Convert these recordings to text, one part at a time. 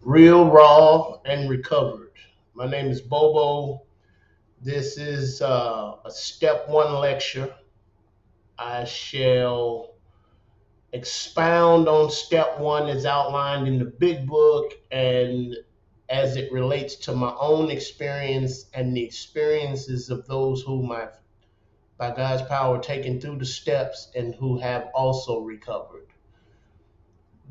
Real, raw, and recovered. My name is Bobo. This is a step one lecture. I shall expound on step one as outlined in the big book and as it relates to my own experience and the experiences of those whom I've, by God's power, taken through the steps and who have also recovered.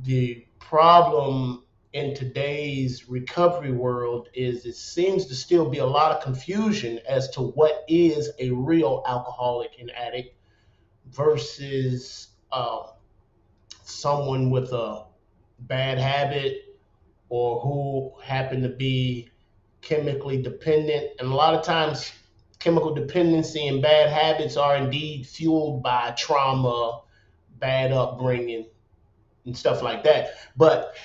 The problem in today's recovery world is it seems to still be a lot of confusion as to what is a real alcoholic and addict versus someone with a bad habit or who happen to be chemically dependent. And a lot of times, chemical dependency and bad habits are indeed fueled by trauma, bad upbringing, and stuff like that. But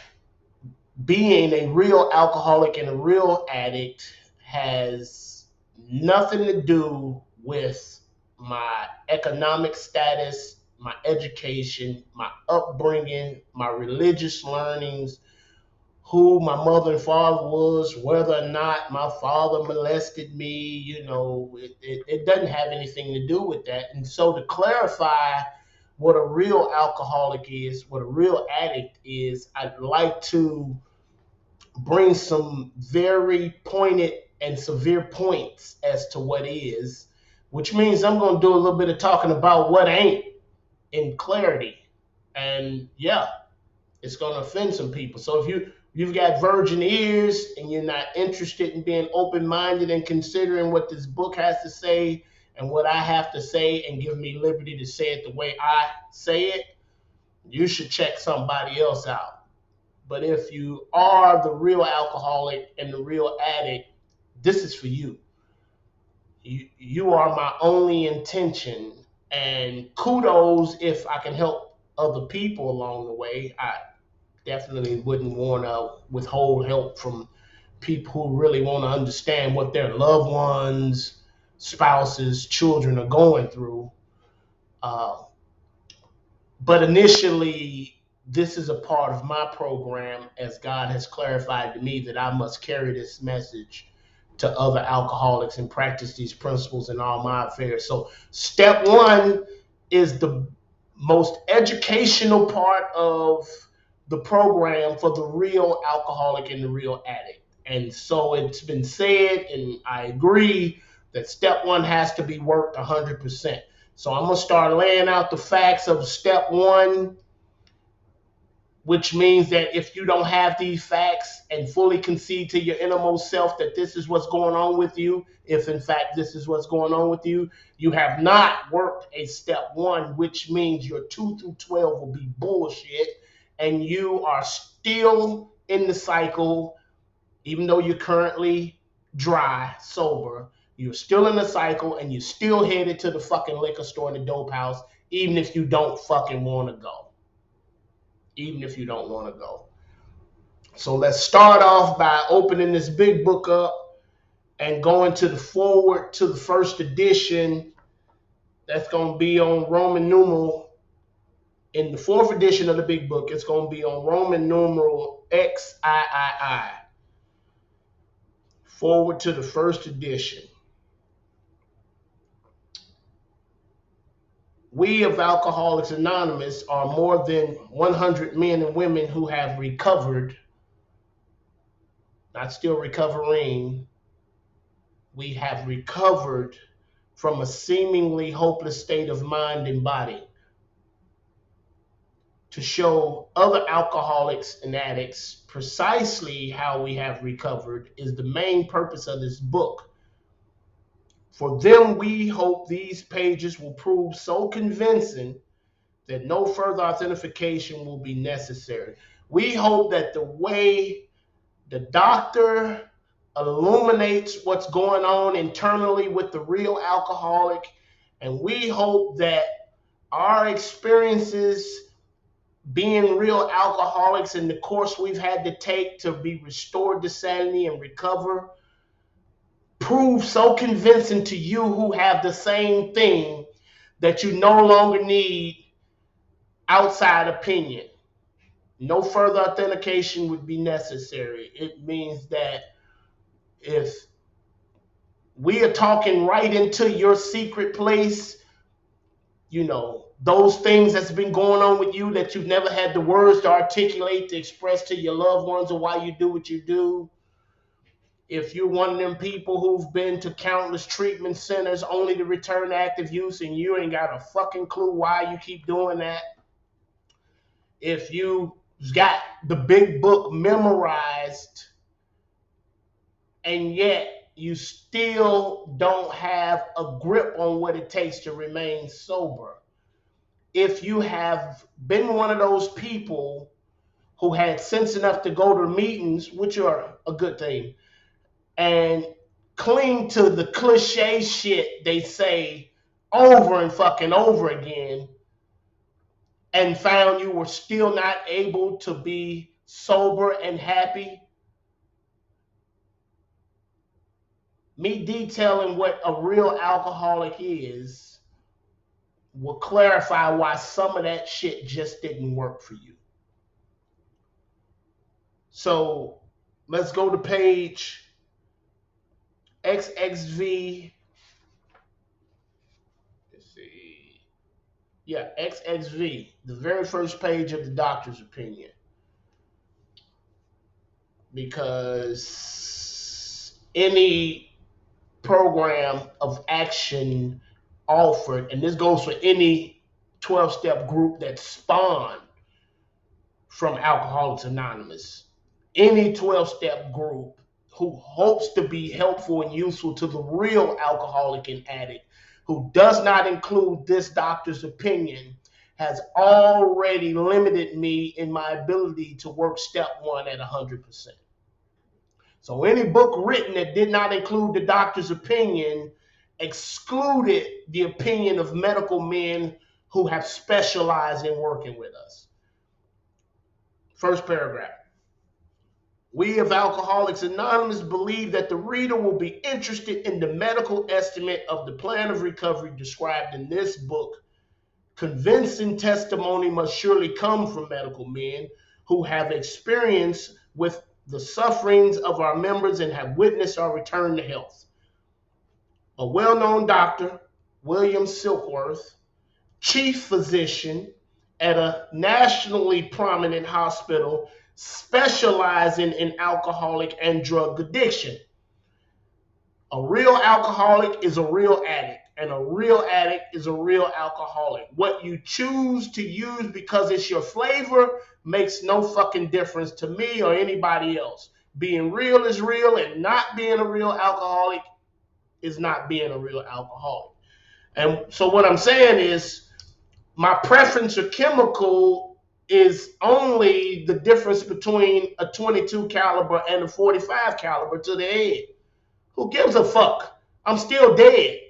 being a real alcoholic and a real addict has nothing to do with my economic status, my education, my upbringing, my religious learnings, who my mother and father was, whether or not my father molested me. It doesn't have anything to do with that. And so to clarify what a real alcoholic is, what a real addict is, I'd like to bring some very pointed and severe points as to what is, which means I'm going to do a little bit of talking about what ain't in clarity. And yeah, it's going to offend some people. So if you've got virgin ears and you're not interested in being open-minded and considering what this book has to say and what I have to say and give me liberty to say it the way I say it, you should check somebody else out. But if you are the real alcoholic and the real addict, this is for you. You are my only intention. And kudos if I can help other people along the way. I definitely wouldn't want to withhold help from people who really want to understand what their loved ones, spouses, children are going through. Uh, but initially, this is a part of my program as God has clarified to me that I must carry this message to other alcoholics and practice these principles in all my affairs. So, step one is the most educational part of the program for the real alcoholic and the real addict. And so it's been said, and I agree, that step one has to be worked 100%. So I'm going to start laying out the facts of step one, which means that if you don't have these facts and fully concede to your innermost self that this is what's going on with you, if in fact this is what's going on with you, you have not worked a step one, which means your 2 through 12 will be bullshit and you are still in the cycle, even though you're currently dry, sober. You're still in the cycle and you're still headed to the fucking liquor store and the dope house, even if you don't fucking want to go. Even if you don't want to go. So let's start off by opening this big book up and going to the forward to the first edition. That's going to be on Roman numeral. In the fourth edition of the big book, it's going to be on Roman numeral XIII. Forward to the first edition. We of Alcoholics Anonymous are more than 100 men and women who have recovered, not still recovering. We have recovered from a seemingly hopeless state of mind and body. To show other alcoholics and addicts precisely how we have recovered is the main purpose of this book. For them, we hope these pages will prove so convincing that no further authentication will be necessary. We hope that the way the doctor illuminates what's going on internally with the real alcoholic, and we hope that our experiences being real alcoholics and the course we've had to take to be restored to sanity and recover prove so convincing to you who have the same thing that you no longer need outside opinion. No further authentication would be necessary. It means that if we are talking right into your secret place, those things that's been going on with you that you've never had the words to articulate, to express to your loved ones, or why you do what you do. If you're one of them people who've been to countless treatment centers only to return to active use and you ain't got a fucking clue why you keep doing that. If you got the big book memorized and yet you still don't have a grip on what it takes to remain sober. If you have been one of those people who had sense enough to go to meetings, which are a good thing, and cling to the cliche shit they say over and fucking over again, and found you were still not able to be sober and happy, me detailing what a real alcoholic is will clarify why some of that shit just didn't work for you. So let's go to page XXV. Let's see. Yeah, XXV, the very first page of the doctor's opinion. Because any program of action offered, and this goes for any 12-step group that spawned from Alcoholics Anonymous, any 12-step group who hopes to be helpful and useful to the real alcoholic and addict, who does not include this doctor's opinion, has already limited me in my ability to work step one at 100%. So any book written that did not include the doctor's opinion excluded the opinion of medical men who have specialized in working with us. First paragraph. We of Alcoholics Anonymous believe that the reader will be interested in the medical estimate of the plan of recovery described in this book. Convincing testimony must surely come from medical men who have experience with the sufferings of our members and have witnessed our return to health. A well-known doctor, William Silkworth, chief physician at a nationally prominent hospital specializing in alcoholic and drug addiction. A real alcoholic is a real addict, and a real addict is a real alcoholic. What you choose to use because it's your flavor makes no fucking difference to me or anybody else. Being real is real, and not being a real alcoholic is not being a real alcoholic. And so what I'm saying is, my preference for chemical is only the difference between a 22 caliber and a 45 caliber to the head. Who gives a fuck? I'm still dead.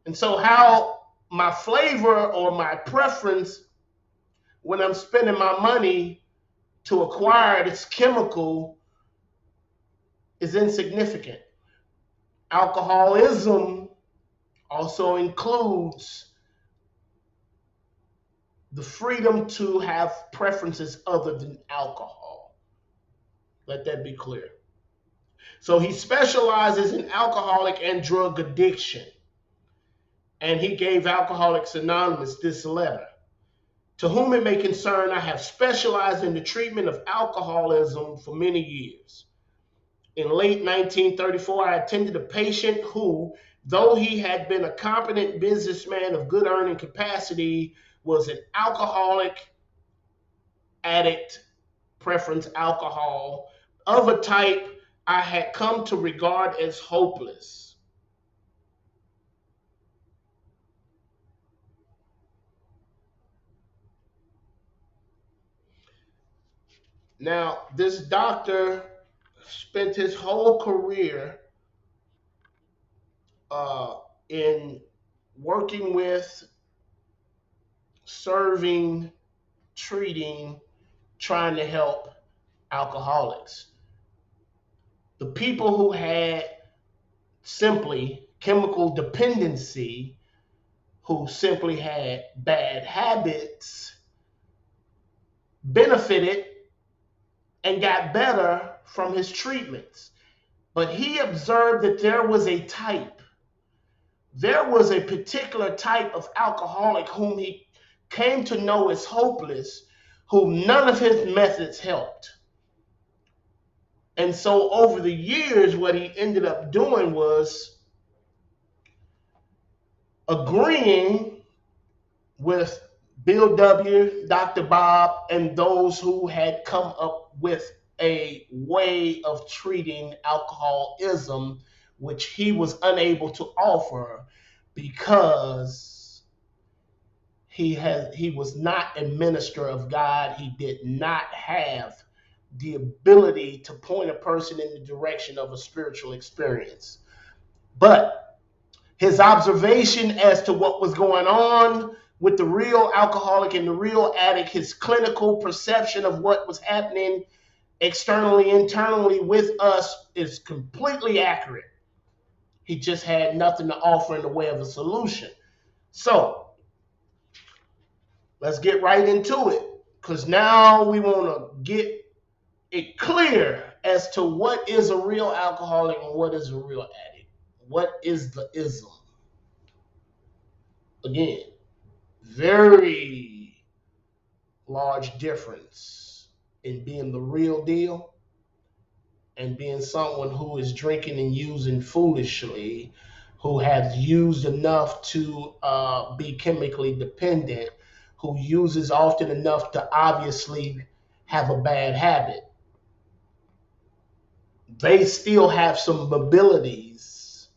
And so how my flavor or my preference when I'm spending my money to acquire this chemical is insignificant. Alcoholism also includes the freedom to have preferences other than alcohol. Let that be clear. So he specializes in alcoholic and drug addiction. And he gave Alcoholics Anonymous this letter. To whom it may concern, I have specialized in the treatment of alcoholism for many years. In late 1934, I attended a patient who, though he had been a competent businessman of good earning capacity, was an alcoholic, addict, preference alcohol, of a type I had come to regard as hopeless. Now, this doctor spent his whole career in working with, serving, treating, trying to help alcoholics. The people who had simply chemical dependency, who simply had bad habits, benefited and got better from his treatments. But he observed that there was a type. There was a particular type of alcoholic whom he came to know as hopeless, whom none of his methods helped. And so over the years, what he ended up doing was agreeing with Bill W., Dr. Bob, and those who had come up with a way of treating alcoholism, which he was unable to offer because he was not a minister of God. He did not have the ability to point a person in the direction of a spiritual experience. But his observation as to what was going on with the real alcoholic and the real addict, his clinical perception of what was happening externally, internally with us is completely accurate. He just had nothing to offer in the way of a solution. So let's get right into it, because now we want to get it clear as to what is a real alcoholic and what is a real addict. What is the ism? Again, very large difference in being the real deal and being someone who is drinking and using foolishly, who has used enough to be chemically dependent, who uses often enough to obviously have a bad habit. They still have some abilities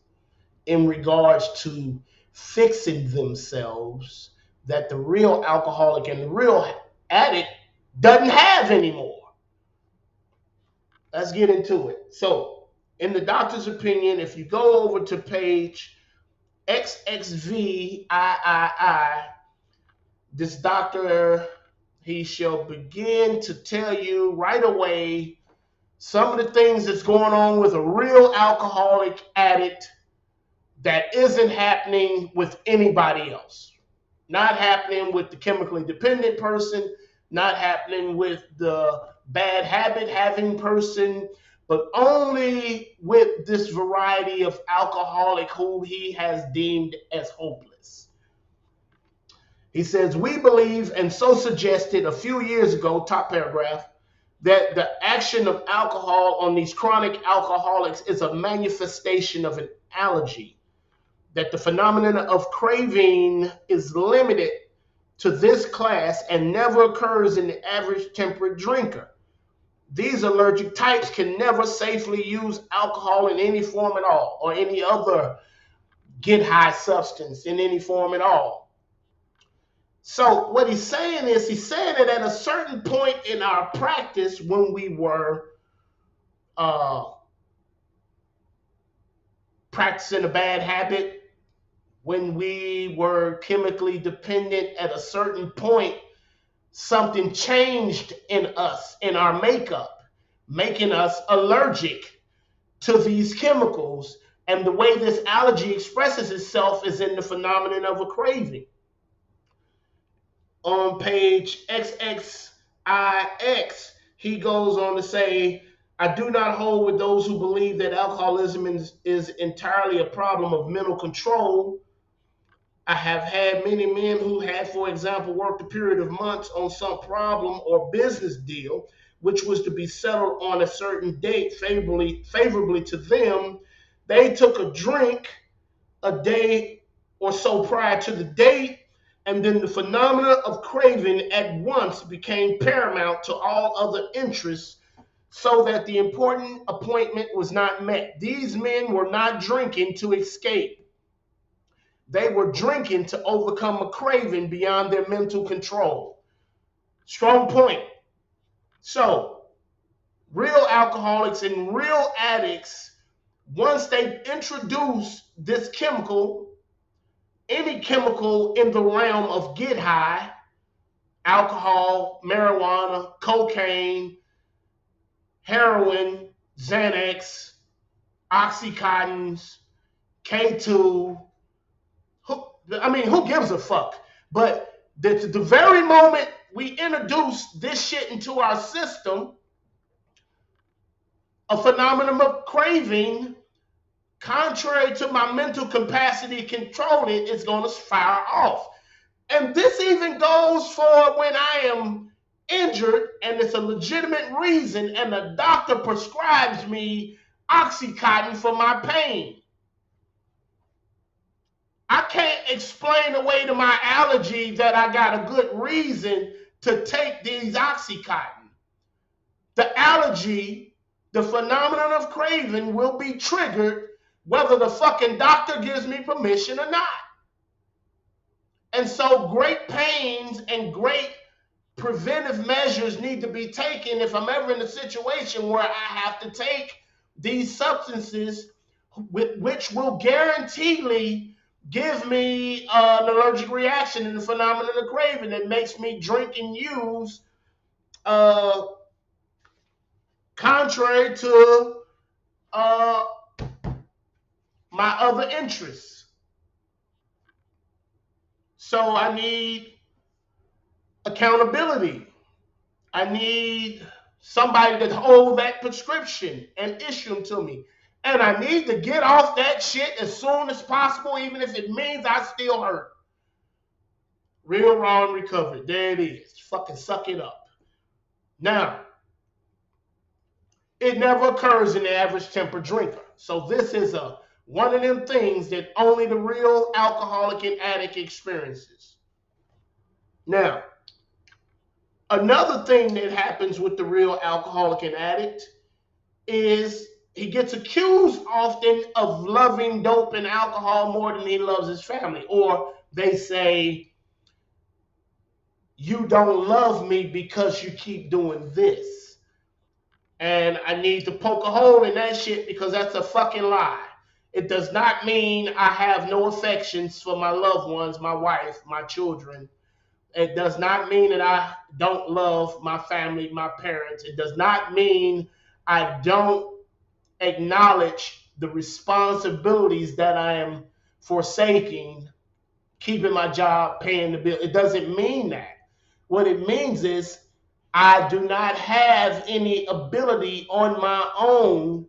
in regards to fixing themselves that the real alcoholic and the real addict doesn't have anymore. Let's get into it. So, in the doctor's opinion, if you go over to page XXVIII, this doctor, he shall begin to tell you right away some of the things that's going on with a real alcoholic addict that isn't happening with anybody else. Not happening with the chemically dependent person, not happening with the bad habit having person, but only with this variety of alcoholic who he has deemed as hopeless. He says, we believe, and so suggested a few years ago, top paragraph, that the action of alcohol on these chronic alcoholics is a manifestation of an allergy, that the phenomenon of craving is limited to this class and never occurs in the average temperate drinker. These allergic types can never safely use alcohol in any form at all, or any other get high substance in any form at all. So what he's saying is, he's saying that at a certain point in our practice, when we were practicing a bad habit, when we were chemically dependent, at a certain point, something changed in us, in our makeup, making us allergic to these chemicals. And the way this allergy expresses itself is in the phenomenon of a craving. On page XXIX, he goes on to say, I do not hold with those who believe that alcoholism is entirely a problem of mental control. I have had many men who had, for example, worked a period of months on some problem or business deal, which was to be settled on a certain date favorably to them. They took a drink a day or so prior to the date, and then the phenomena of craving at once became paramount to all other interests, so that the important appointment was not met. These men were not drinking to escape. They were drinking to overcome a craving beyond their mental control. Strong point. So, real alcoholics and real addicts, once they introduce this chemical, any chemical in the realm of get high, alcohol, marijuana, cocaine, heroin, Xanax, Oxycontins, K2, who gives a fuck? But the very moment we introduce this shit into our system, a phenomenon of craving, contrary to my mental capacity to control it, is going to fire off. And this even goes for when I am injured and it's a legitimate reason and the doctor prescribes me Oxycontin for my pain. I can't explain away to my allergy that I got a good reason to take these Oxycontin. The allergy, the phenomenon of craving, will be triggered whether the fucking doctor gives me permission or not. And so great pains and great preventive measures need to be taken if I'm ever in a situation where I have to take these substances, which will guaranteedly give me an allergic reaction and the phenomenon of craving that makes me drink and use contrary to my other interests. So I need accountability. I need somebody to hold that prescription and issue them to me. And I need to get off that shit as soon as possible, even if it means I still hurt. Real, raw, and recovered. There it is. Fucking suck it up. Now, it never occurs in the average temper drinker. So this is one of them things that only the real alcoholic and addict experiences. Now, another thing that happens with the real alcoholic and addict is he gets accused often of loving dope and alcohol more than he loves his family. Or they say, you don't love me because you keep doing this. And I need to poke a hole in that shit because that's a fucking lie. It does not mean I have no affections for my loved ones, my wife, my children. It does not mean that I don't love my family, my parents. It does not mean I don't acknowledge the responsibilities that I am forsaking, keeping my job, paying the bill. It doesn't mean that. What it means is I do not have any ability on my own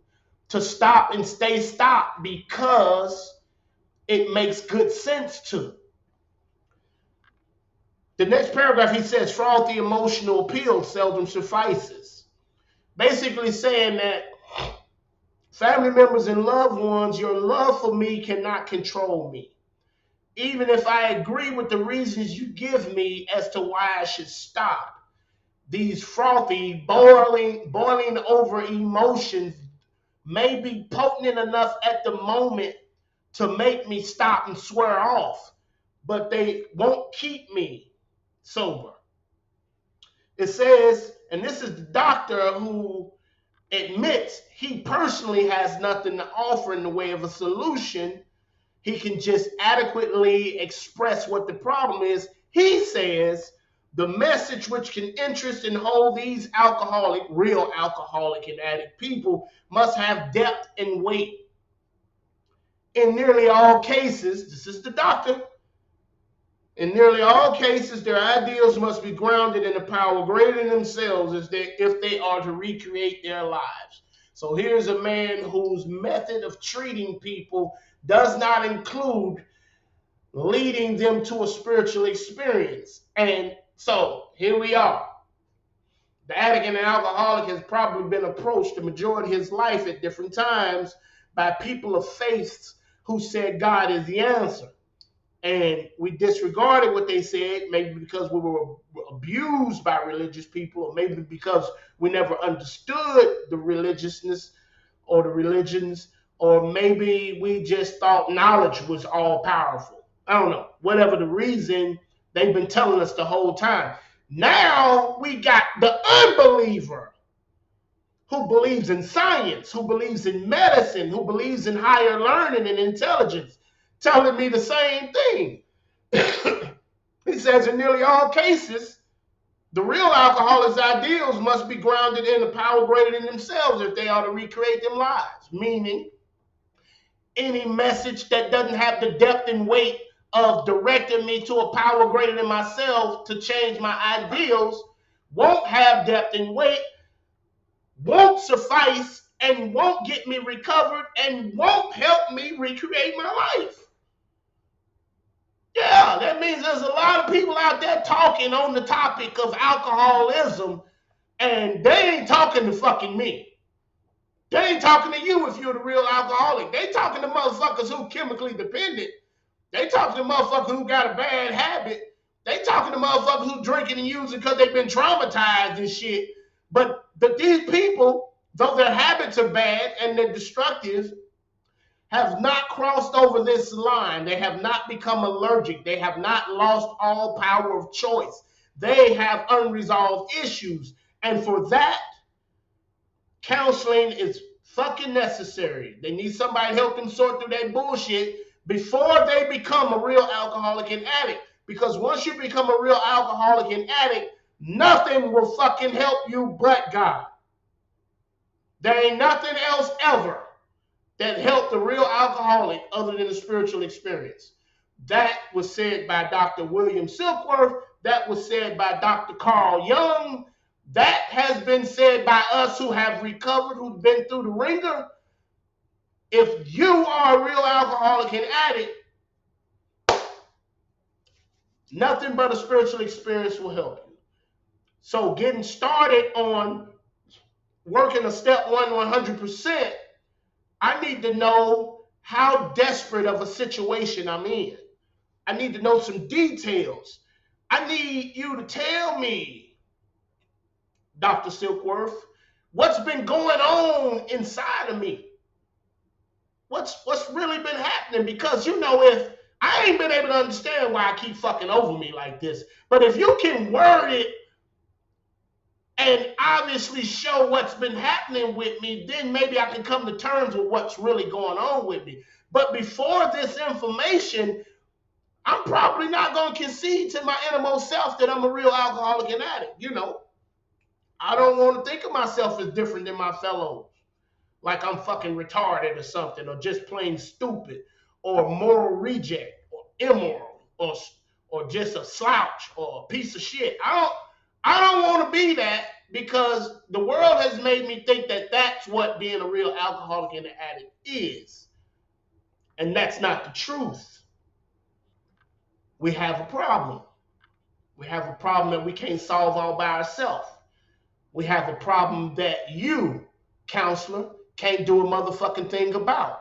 to stop and stay stopped because it makes good sense to. The next paragraph, he says, frothy emotional appeal seldom suffices. Basically saying that family members and loved ones, your love for me cannot control me. Even if I agree with the reasons you give me as to why I should stop, these frothy, boiling over emotions may be potent enough at the moment to make me stop and swear off, but they won't keep me sober. It says, and this is the doctor who admits he personally has nothing to offer in the way of a solution. He can just adequately express what the problem is. He says the message which can interest and hold these real alcoholic and addict people must have depth and weight. In nearly all cases, this is the doctor, in nearly all cases, their ideals must be grounded in a power greater than themselves if they are to recreate their lives. So here's a man whose method of treating people does not include leading them to a spiritual experience. And so here we are. The addict and the alcoholic has probably been approached the majority of his life at different times by people of faith who said God is the answer. And we disregarded what they said, maybe because we were abused by religious people, or maybe because we never understood the religiousness or the religions, or maybe we just thought knowledge was all powerful. I don't know. Whatever the reason, they've been telling us the whole time. Now we got the unbeliever who believes in science, who believes in medicine, who believes in higher learning and intelligence, telling me the same thing. He says in nearly all cases, the real alcoholic's ideals must be grounded in a power greater than themselves if they are to recreate their lives. Meaning, any message that doesn't have the depth and weight of directing me to a power greater than myself to change my ideals won't have depth and weight, won't suffice, and won't get me recovered, and won't help me recreate my life. Yeah, that means there's a lot of people out there talking on the topic of alcoholism, and they ain't talking to fucking me. They ain't talking to you if you're the real alcoholic. They talking to motherfuckers who chemically dependent. They talking to motherfuckers who got a bad habit. They talking to motherfuckers who drinking and using because they've been traumatized and shit. But these people, though their habits are bad and they're destructive, have not crossed over this line. They have not become allergic. They have not lost all power of choice. They have unresolved issues. And for that, counseling is fucking necessary. They need somebody to help them sort through that bullshit before they become a real alcoholic and addict. Because once you become a real alcoholic and addict, nothing will fucking help you but God. There ain't nothing else ever that helped a real alcoholic other than a spiritual experience. That was said by Dr. William Silkworth. That was said by Dr. Carl Jung. That has been said by us who have recovered, who've been through the ringer. If you are a real alcoholic and addict, nothing but a spiritual experience will help you. So getting started on working a step 100%, I need to know how desperate of a situation I'm in. I need to know some details. I need you to tell me, Dr. Silkworth, what's been going on inside of me. What's really been happening? Because, if I ain't been able to understand why I keep fucking over me like this, but if you can word it and obviously show what's been happening with me, then maybe I can come to terms with what's really going on with me. But before this information, I'm probably not going to concede to my innermost self that I'm a real alcoholic and addict. I don't want to think of myself as different than my fellows, like I'm fucking retarded or something, or just plain stupid, or moral reject, or immoral, or just a slouch, or a piece of shit. I don't want to be that, because the world has made me think that that's what being a real alcoholic and an addict is, and that's not the truth. We have a problem. We have a problem that we can't solve all by ourselves. We have a problem that you, counselor, can't do a motherfucking thing about.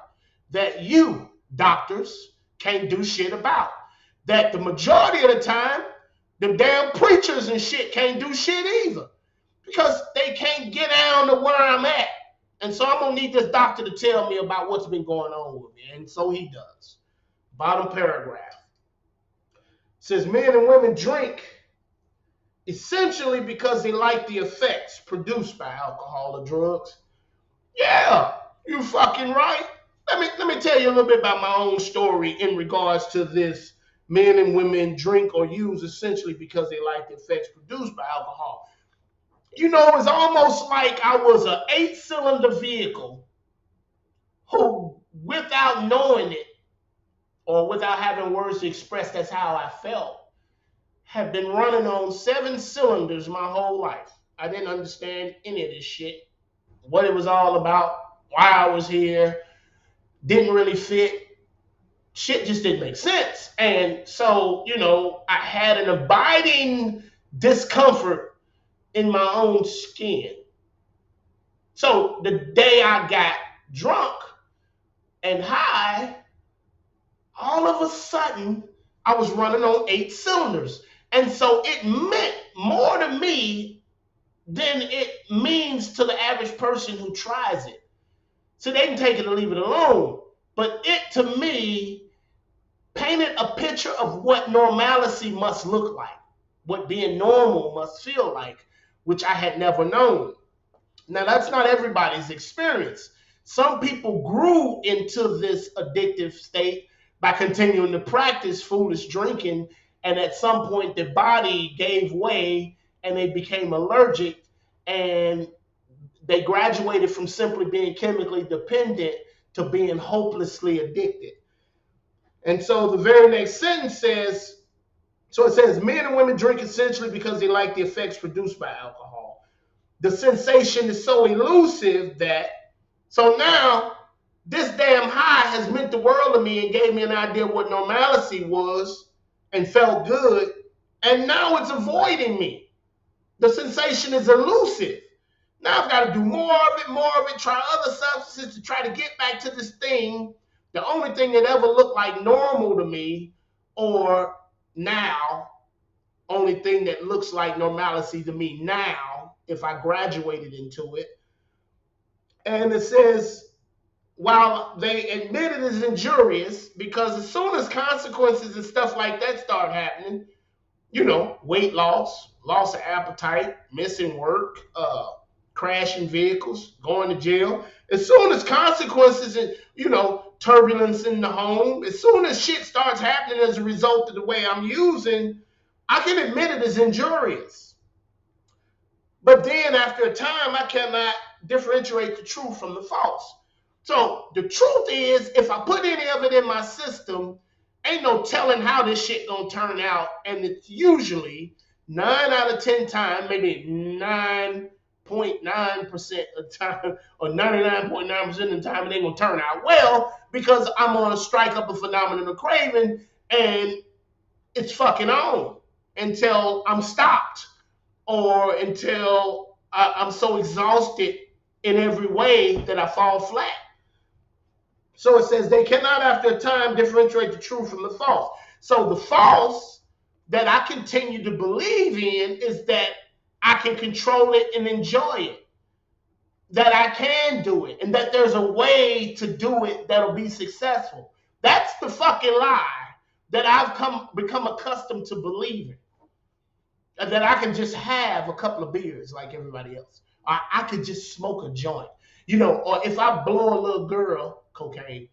That you, doctors, can't do shit about. That the majority of the time, the damn preachers and shit can't do shit either. Because they can't get down to where I'm at. And so I'm going to need this doctor to tell me about what's been going on with me. And so he does. Bottom paragraph. Says men and women drink essentially because they like the effects produced by alcohol or drugs. Yeah, you fucking right. Let me tell you a little bit about my own story in regards to this. Men and women drink or use essentially because they like the effects produced by alcohol. It's almost like I was an 8-cylinder vehicle who, without knowing it or without having words to express that's how I felt, have been running on 7 cylinders my whole life. I didn't understand any of this shit, what it was all about, why I was here, didn't really fit. Shit just didn't make sense. And so, I had an abiding discomfort in my own skin. So the day I got drunk and high, all of a sudden, I was running on 8 cylinders. And so it meant more to me than it means to the average person who tries it. So they can take it or leave it alone. But it, to me, painted a picture of what normalcy must look like, what being normal must feel like, which I had never known. Now, that's not everybody's experience. Some people grew into this addictive state by continuing to practice foolish drinking, and at some point their body gave way and they became allergic, and they graduated from simply being chemically dependent to being hopelessly addicted. And so the very next sentence says, so it says, men and women drink essentially because they like the effects produced by alcohol. The sensation is so elusive that, so now this damn high has meant the world to me and gave me an idea of what normalcy was and felt good. And now it's avoiding me. The sensation is elusive. Now I've got to do more of it, try other substances to try to get back to this thing. The only thing that ever looked like normal to me, or now, only thing that looks like normalcy to me now, if I graduated into it. And it says, while they admit it is injurious, because as soon as consequences and stuff like that start happening, weight loss, loss of appetite, missing work, crashing vehicles, going to jail. As soon as consequences and, turbulence in the home, as soon as shit starts happening as a result of the way I'm using, I can admit it is injurious. But then after a time, I cannot differentiate the truth from the false. So the truth is, if I put any of it in my system, ain't no telling how this shit gonna turn out. And it's usually 9 out of 10 times, maybe 9.9% of the time, or 99.9% of the time, it ain't gonna turn out well because I'm gonna strike up a phenomenon of craving and it's fucking on until I'm stopped or until I'm so exhausted in every way that I fall flat. So it says they cannot after a time differentiate the true from the false. So the false that I continue to believe in is that I can control it and enjoy it, that I can do it, and that there's a way to do it that'll be successful. That's the fucking lie that I've become accustomed to believing. That I can just have a couple of beers like everybody else. Or I could just smoke a joint. Or if I blow a little girl cocaine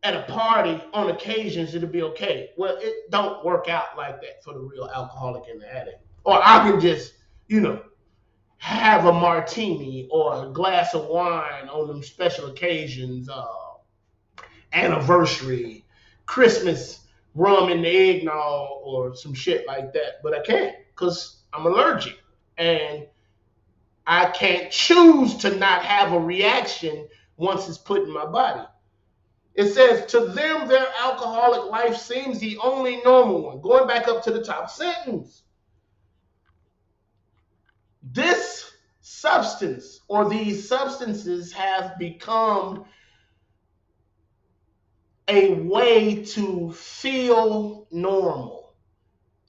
at a party on occasions, it'll be okay. Well, it don't work out like that for the real alcoholic and the addict. Or I can just, have a martini or a glass of wine on them special occasions, anniversary, Christmas, rum in the eggnog or some shit like that. But I can't because I'm allergic. And I can't choose to not have a reaction once it's put in my body. It says, to them, their alcoholic life seems the only normal one. Going back up to the top sentence. This substance or these substances have become a way to feel normal.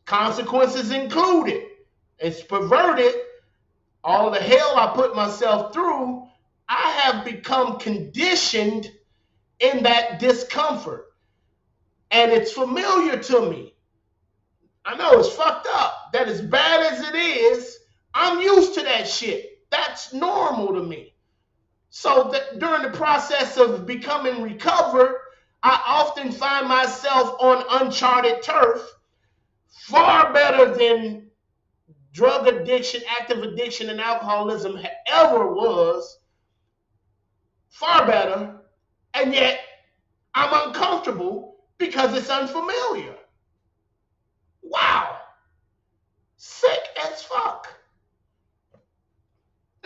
Consequences included. It's perverted. All the hell I put myself through, I have become conditioned in that discomfort. And it's familiar to me. I know it's fucked up. That as bad as it is, I'm used to that shit. That's normal to me. So that during the process of becoming recovered, I often find myself on uncharted turf, far better than drug addiction, active addiction, and alcoholism ever was. Far better. And yet I'm uncomfortable because it's unfamiliar. Wow. Sick as fuck.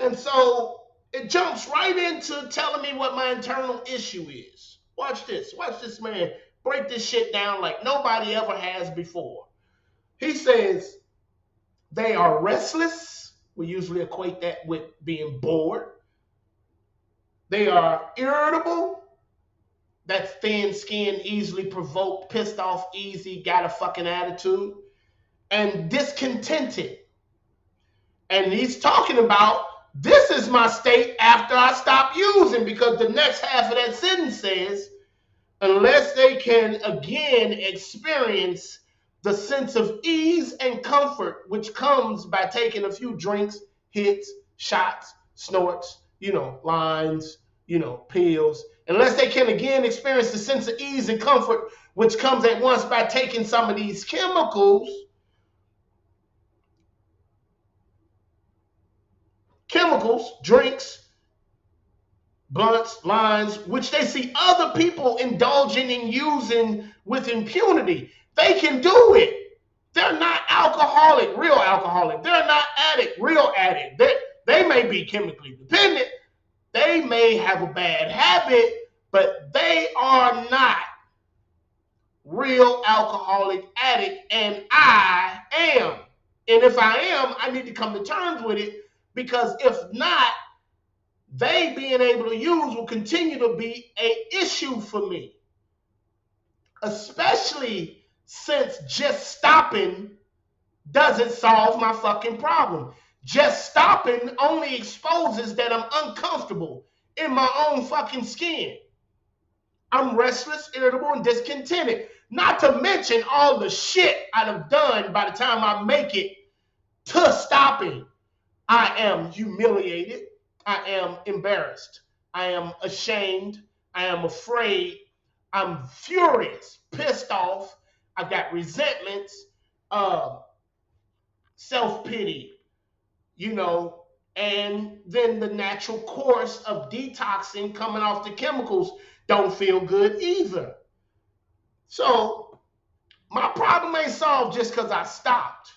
And so it jumps right into telling me what my internal issue is. Watch this. Watch this man break this shit down like nobody ever has before. He says they are restless. We usually equate that with being bored. They are irritable. That's thin-skinned, easily provoked, pissed off, easy, got a fucking attitude. And discontented. And he's talking about, this is my state after I stop using, because the next half of that sentence says, unless they can again experience the sense of ease and comfort which comes by taking a few drinks, hits, shots, snorts, lines, pills, unless they can again experience the sense of ease and comfort which comes at once by taking some of these chemicals, drinks, blunts, lines, which they see other people indulging in using with impunity. They can do it. They're not alcoholic, real alcoholic. They're not addict, real addict. They may be chemically dependent. They may have a bad habit, but they are not real alcoholic addict, and I am. And if I am, I need to come to terms with it, because if not, they being able to use will continue to be a issue for me, especially since just stopping doesn't solve my fucking problem. Just stopping only exposes that I'm uncomfortable in my own fucking skin. I'm restless, irritable, and discontented. Not to mention all the shit I'd have done by the time I make it to stopping. I am humiliated. I am embarrassed. I am ashamed. I am afraid. I'm furious, pissed off. I've got resentments, uh, self pity, you know, and then the natural course of detoxing coming off the chemicals don't feel good either. So my problem ain't solved just because I stopped.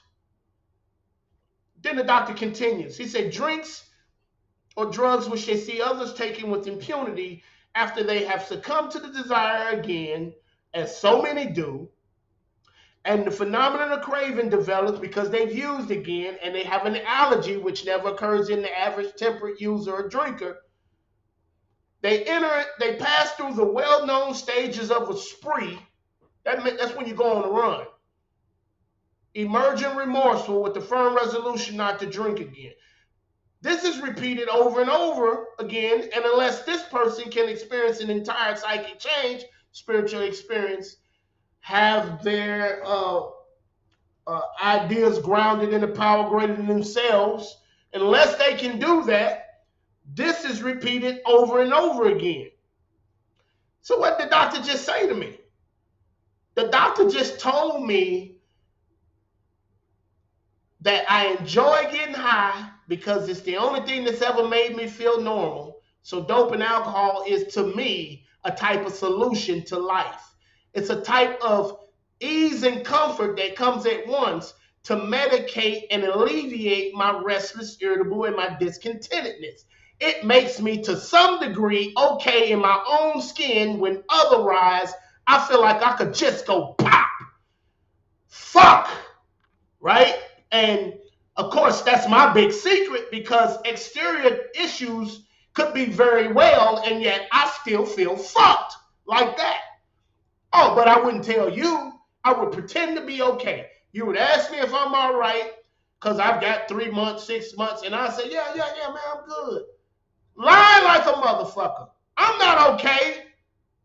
Then the doctor continues. He said, drinks or drugs which they see others taking with impunity after they have succumbed to the desire again, as so many do, and the phenomenon of craving develops because they've used again and they have an allergy which never occurs in the average temperate user or drinker. They pass through the well-known stages of a spree. That's when you go on a run. Emerging remorseful with the firm resolution not to drink again. This is repeated over and over again, and unless this person can experience an entire psychic change, spiritual experience, have their ideas grounded in a power greater than themselves, unless they can do that, this is repeated over and over again. So what did the doctor just say to me? The doctor just told me that I enjoy getting high because it's the only thing that's ever made me feel normal. So dope and alcohol is, to me, a type of solution to life. It's a type of ease and comfort that comes at once to medicate and alleviate my restless, irritable, and my discontentedness. It makes me, to some degree, okay in my own skin when otherwise I feel like I could just go pop. Fuck! Right? And of course, that's my big secret, because exterior issues could be very well, and yet I still feel fucked like that. Oh, but I wouldn't tell you. I would pretend to be okay. You would ask me if I'm all right, because I've got 3 months, 6 months, and I say, yeah, man, I'm good. Lying like a motherfucker. I'm not okay.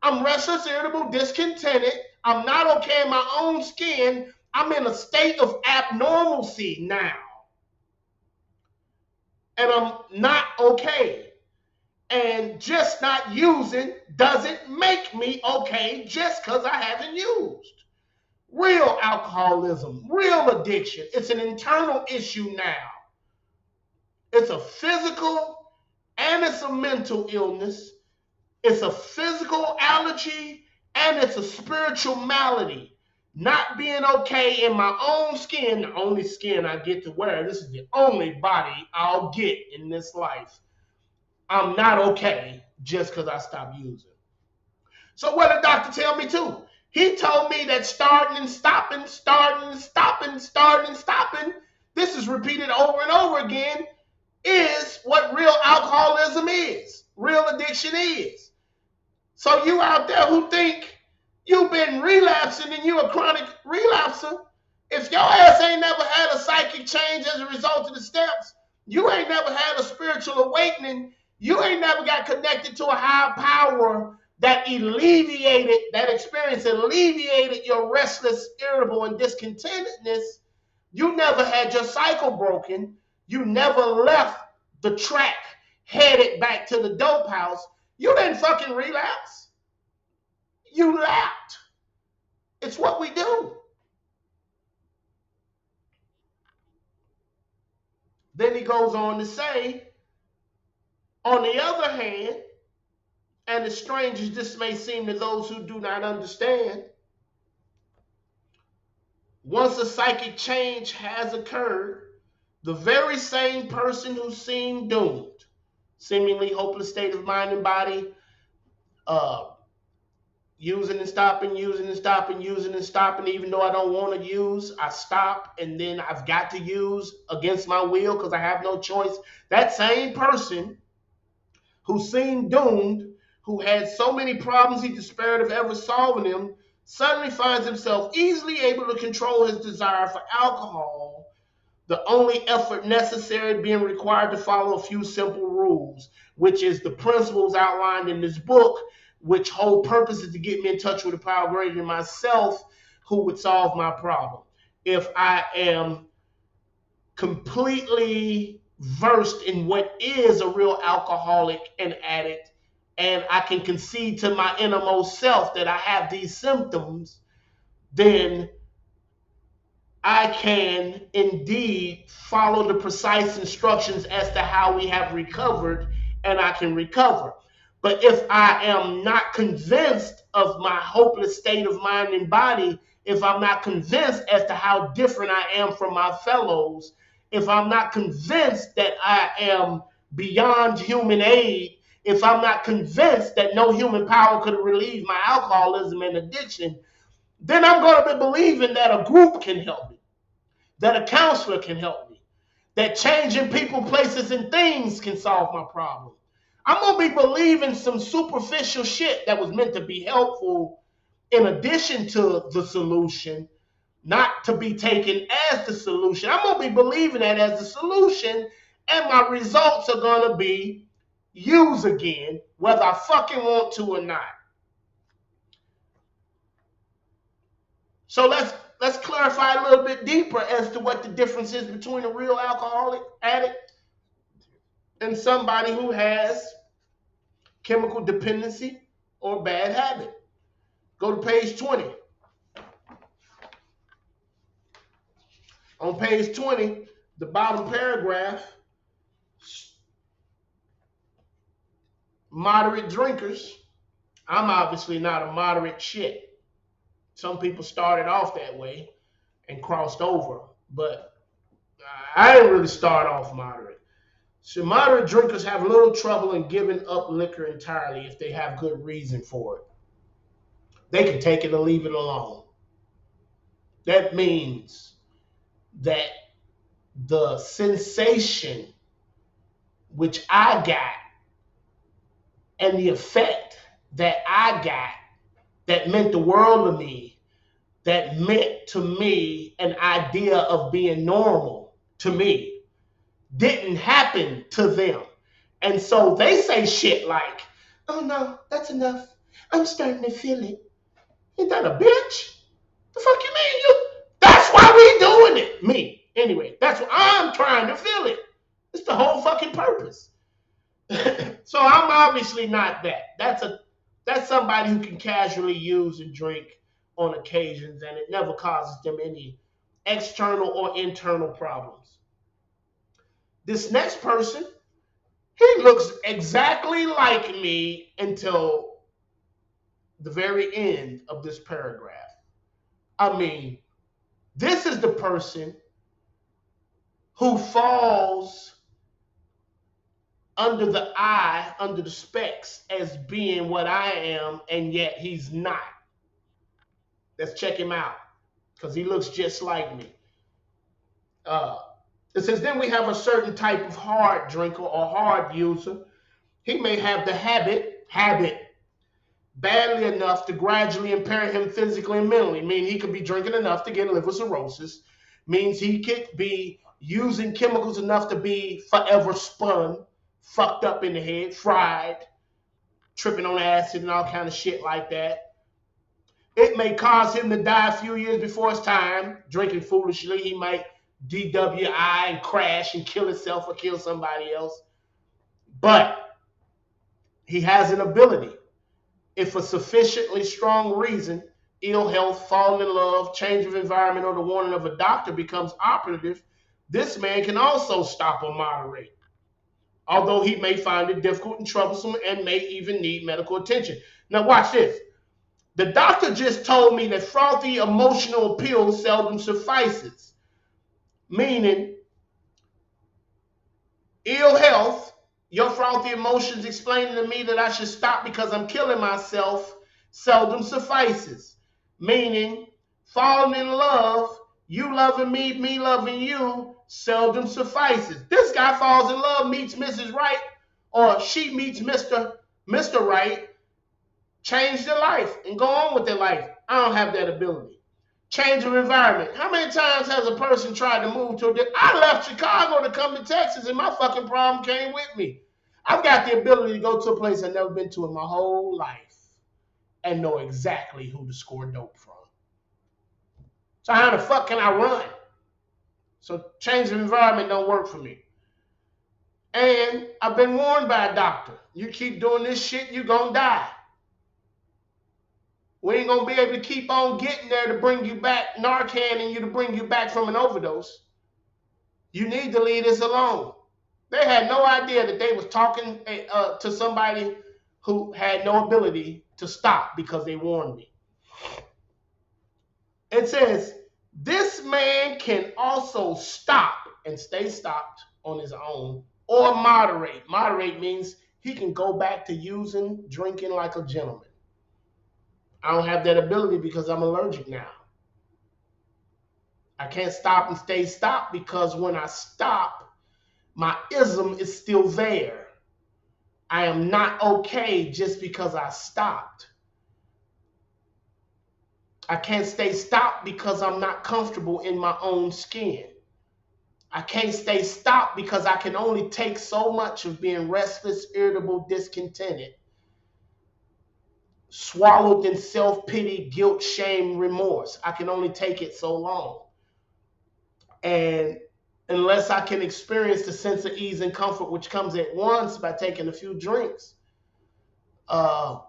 I'm restless, irritable, discontented. I'm not okay in my own skin. I'm in a state of abnormalcy now. And I'm not okay. And just not using doesn't make me okay just because I haven't used. Real alcoholism, real addiction, it's an internal issue now. It's a physical and it's a mental illness. It's a physical allergy and it's a spiritual malady. Not being okay in my own skin, the only skin I get to wear. This is the only body I'll get in this life. I'm not okay just because I stopped using. So what did the doctor tell me too? He told me that starting and stopping, starting and stopping, starting and stopping, this is repeated over and over again, is what real alcoholism is, real addiction is. So you out there who think you've been relapsing and you a chronic relapser, if your ass ain't never had a psychic change as a result of the steps, you ain't never had a spiritual awakening, you ain't never got connected to a higher power that alleviated, that experience alleviated your restless, irritable, and discontentedness, you never had your cycle broken, you never left the track headed back to the dope house, you didn't fucking relapse. You lapped. It's what we do. Then he goes on to say, on the other hand, And as strange as this may seem to those who do not understand, once a psychic change has occurred, the very same person who seemed doomed, seemingly hopeless state of mind and body, uh, using and stopping, using and stopping, using and stopping, even though I don't want to use, I stop, and then I've got to use against my will because I have no choice. That same person who seemed doomed, who had so many problems he despaired of ever solving them, suddenly finds himself easily able to control his desire for alcohol, the only effort necessary being required to follow a few simple rules, which is the principles outlined in this book, which whole purpose is to get me in touch with a power greater than myself who would solve my problem. If I am completely versed in what is a real alcoholic and addict, and I can concede to my innermost self that I have these symptoms, then I can indeed follow the precise instructions as to how we have recovered, and I can recover. But if I am not convinced of my hopeless state of mind and body, if I'm not convinced as to how different I am from my fellows, if I'm not convinced that I am beyond human aid, if I'm not convinced that no human power could relieve my alcoholism and addiction, then I'm going to be believing that a group can help me, that a counselor can help me, that changing people, places, and things can solve my problem. I'm going to be believing some superficial shit that was meant to be helpful in addition to the solution, not to be taken as the solution. I'm going to be believing that as the solution, and my results are going to be use again, whether I fucking want to or not. So let's clarify a little bit deeper as to what the difference is between a real alcoholic addict and somebody who has chemical dependency or bad habit. Go to page 20. On page 20, the bottom paragraph, moderate drinkers. I'm obviously not a moderate shit. Some people started off that way and crossed over, but I didn't really start off moderate. So moderate drinkers have little trouble in giving up liquor entirely if they have good reason for it. They can take it or leave it alone. That means that the sensation which I got and the effect that I got that meant the world to me, that meant to me an idea of being normal to me, didn't happen to them. And so they say shit like, oh no, that's enough. I'm starting to feel it. Ain't that a bitch? The fuck you mean? That's why we doing it. Me. Anyway, that's what I'm trying to feel it. It's the whole fucking purpose. So I'm obviously not that. That's somebody who can casually use and drink on occasions, and it never causes them any external or internal problems. This next person, he looks exactly like me until the very end of this paragraph. I mean, this is the person who falls under the eye, under the specs as being what I am, and yet he's not. Let's check him out because he looks just like me. Uh, it says, then we have a certain type of hard drinker or hard user. He may have the habit, badly enough to gradually impair him physically and mentally. Meaning he could be drinking enough to get liver cirrhosis. Means he could be using chemicals enough to be forever spun, fucked up in the head, fried, tripping on acid and all kind of shit like that. It may cause him to die a few years before his time, drinking foolishly. He might DWI and crash and kill himself or kill somebody else. But he has an ability. If a sufficiently strong reason, ill health, falling in love, change of environment, or the warning of a doctor becomes operative, this man can also stop or moderate. although he may find it difficult and troublesome and may even need medical attention. Now, watch this. The doctor just told me that frothy emotional appeal seldom suffices, meaning ill health, your frothy emotions explaining to me that I should stop because I'm killing myself seldom suffices. Meaning, falling in love, you loving me, me loving you, seldom suffices. This guy falls in love, meets Mrs. Right, or she meets Mr. Right, change their life and go on with their life. I don't have that ability. Change of environment. How many times has a person tried to move to a I left Chicago to come to Texas and my fucking problem came with me. I've got the ability to go to a place I've never been to in my whole life and know exactly who to score dope from. So how the fuck can I run? So change of environment don't work for me. And I've been warned by a doctor. You keep doing this shit, you're gonna die. We ain't gonna be able to keep on getting there to bring you back, Narcan and you to bring you back from an overdose. You need to leave this alone. They had no idea that they was talking to somebody who had no ability to stop because they warned me. It says, this man can also stop and stay stopped on his own or moderate. Moderate means he can go back to using, drinking like a gentleman. I don't have that ability because I'm allergic now. I can't stop and stay stopped because when I stop, my ism is still there. I am not okay just because I stopped. I can't stay stopped because I'm not comfortable in my own skin. I can't stay stopped because I can only take so much of being restless, irritable, discontented, swallowed in self-pity, guilt, shame, remorse. I can only take it so long. And unless I can experience the sense of ease and comfort which comes at once by taking a few drinks, I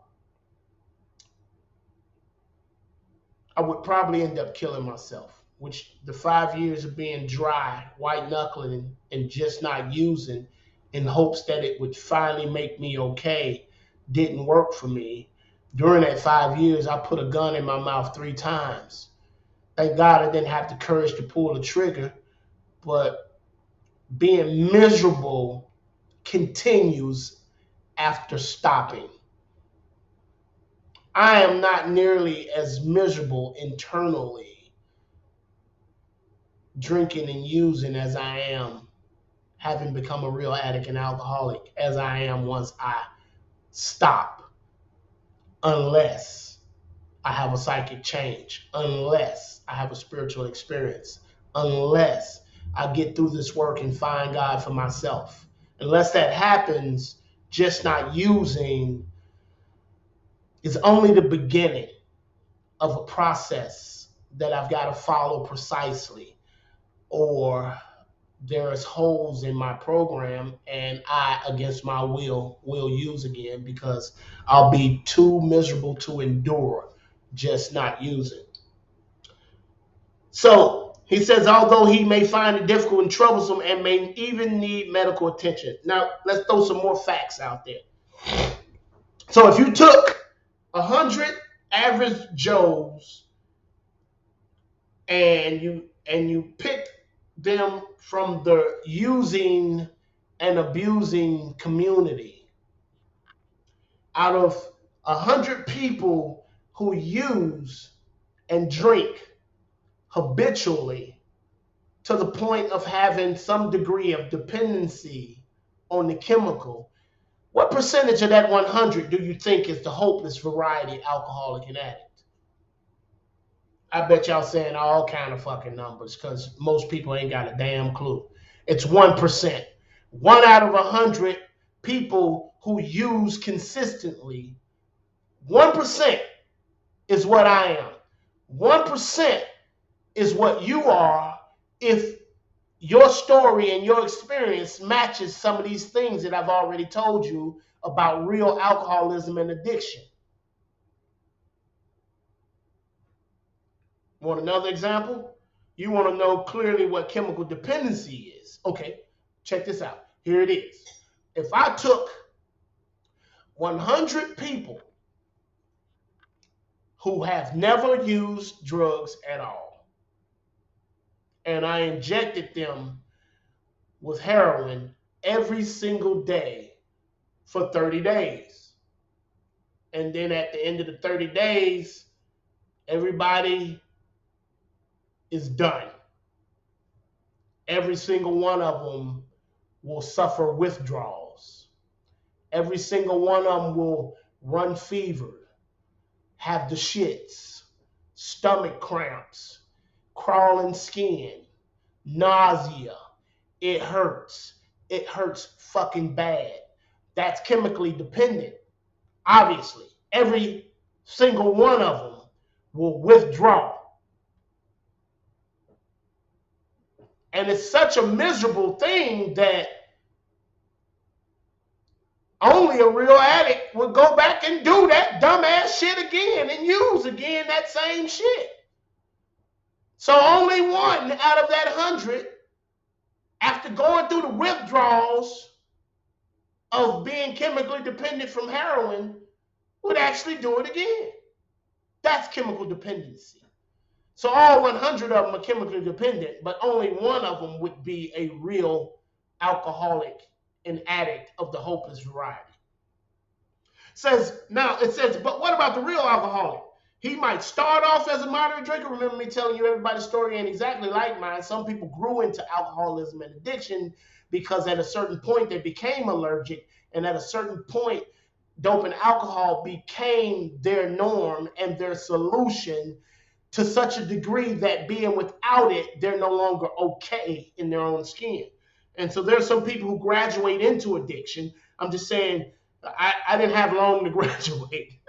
would probably end up killing myself, which the 5 years of being dry, white knuckling, and just not using in hopes that it would finally make me okay didn't work for me. During that 5 years, I put a gun in my mouth 3 times. Thank God I didn't have the courage to pull the trigger, but being miserable continues after stopping. I am not nearly as miserable internally drinking and using as I am having become a real addict and alcoholic as I am once I stop, unless I have a psychic change, unless I have a spiritual experience, unless I get through this work and find God for myself. Unless that happens, just not using is only the beginning of a process that I've got to follow precisely, or there is holes in my program and I, against my will use again because I'll be too miserable to endure just not using. So he says, although he may find it difficult and troublesome and may even need medical attention. Now, let's throw some more facts out there. So if you took 100 average Joes and you picked them from the using and abusing community, out of 100 people who use and drink habitually to the point of having some degree of dependency on the chemical, what percentage of that 100 do you think is the hopeless variety alcoholic and addict? I bet y'all saying all kind of fucking numbers because most people ain't got a damn clue. It's 1%. 1 out of 100 people who use consistently, 1% is what I am. 1% is what you are if your story and your experience matches some of these things that I've already told you about real alcoholism and addiction. Want another example? You want to know clearly what chemical dependency is. Okay, check this out. Here it is. If I took 100 people who have never used drugs at all, and I injected them with heroin every single day for 30 days. And then at the end of the 30 days, everybody is done. Every single one of them will suffer withdrawals. Every single one of them will run fever, have the shits, stomach cramps, crawling skin, nausea. It hurts. It hurts fucking bad. That's chemically dependent. Obviously, every single one of them will withdraw. And it's such a miserable thing that only a real addict would go back and do that dumbass shit again and use again that same shit. So only one out of that 100, after going through the withdrawals of being chemically dependent from heroin, would actually do it again. That's chemical dependency. So all 100 of them are chemically dependent, but only one of them would be a real alcoholic and addict of the hopeless variety. It says, but what about the real alcoholic? He might start off as a moderate drinker. Remember me telling you everybody's story ain't exactly like mine. Some people grew into alcoholism and addiction because at a certain point they became allergic, and at a certain point dope and alcohol became their norm and their solution to such a degree that being without it, they're no longer okay in their own skin. And so there's some people who graduate into addiction. I'm just saying, I didn't have long to graduate.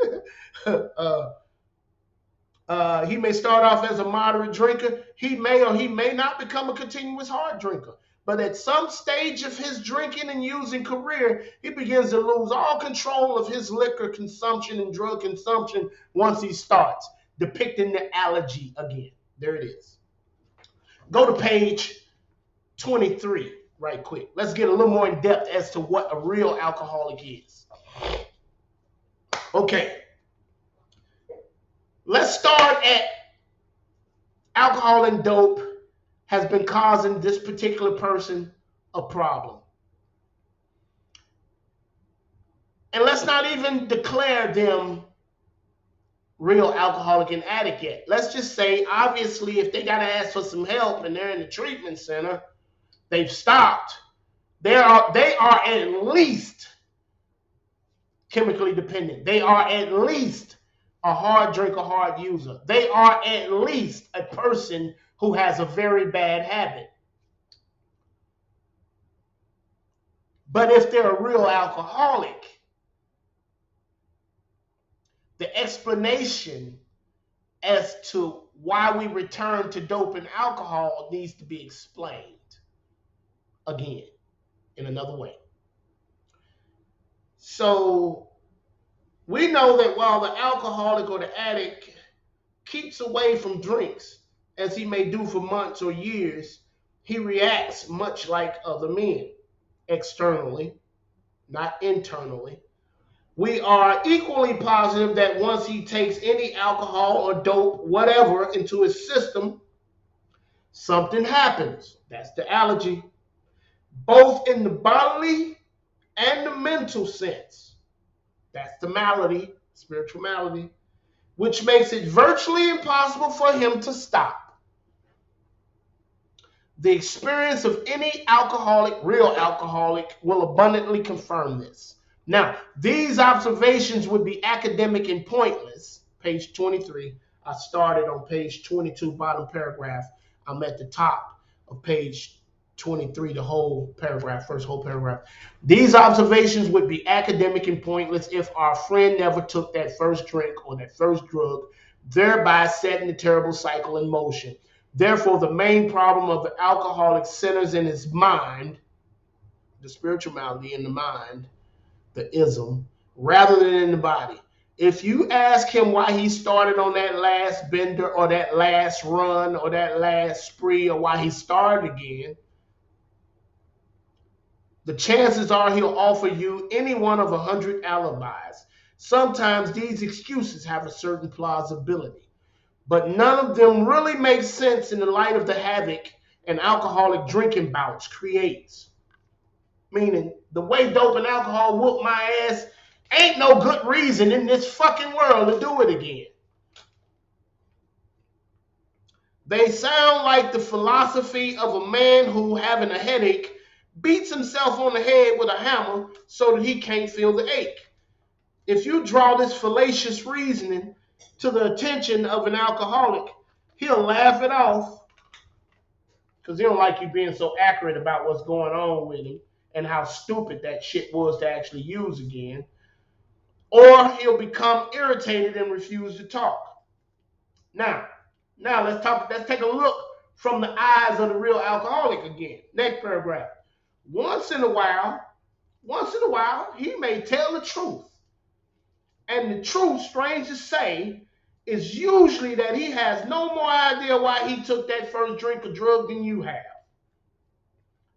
He may start off as a moderate drinker. He may or he may not become a continuous hard drinker. But at some stage of his drinking and using career, he begins to lose all control of his liquor consumption and drug consumption once he starts, depicting the allergy again. There it is. Go to page 23 right quick. Let's get a little more in depth as to what a real alcoholic is. Okay. Let's start at alcohol and dope has been causing this particular person a problem. And let's not even declare them real alcoholic and addict yet. Let's just say, obviously, if they got to ask for some help and they're in the treatment center, they've stopped. They are at least chemically dependent. They are at least a hard drinker, hard user. They are at least a person who has a very bad habit. But if they're a real alcoholic, the explanation as to why we return to dope and alcohol needs to be explained again in another way. So we know that while the alcoholic or the addict keeps away from drinks, as he may do for months or years, he reacts much like other men, externally, not internally. We are equally positive that once he takes any alcohol or dope, whatever, into his system, something happens. That's the allergy, both in the bodily and the mental sense. That's the malady, spiritual malady, which makes it virtually impossible for him to stop. The experience of any alcoholic, real alcoholic, will abundantly confirm this. Now, these observations would be academic and pointless. Page 23. I started on page 22, bottom paragraph. I'm at the top of page 23, the whole paragraph, first whole paragraph. These observations would be academic and pointless if our friend never took that first drink or that first drug, thereby setting the terrible cycle in motion. Therefore, the main problem of the alcoholic centers in his mind, the spiritual malady in the mind, the ism, rather than in the body. If you ask him why he started on that last bender or that last run or that last spree or why he started again, The chances are he'll offer you any one of 100 alibis. Sometimes these excuses have a certain plausibility, but none of them really make sense in the light of the havoc an alcoholic drinking bouts creates. Meaning, the way dope and alcohol whoop my ass, ain't no good reason in this fucking world to do it again. They sound like the philosophy of a man who, having a headache, beats himself on the head with a hammer so that he can't feel the ache. If you draw this fallacious reasoning to the attention of an alcoholic, he'll laugh it off because he don't like you being so accurate about what's going on with him and how stupid that shit was to actually use again. Or he'll become irritated and refuse to talk. Now let's take a look from the eyes of the real alcoholic again. Next paragraph. Once in a while, he may tell the truth. And the truth, strange to say, is usually that he has no more idea why he took that first drink of drug than you have.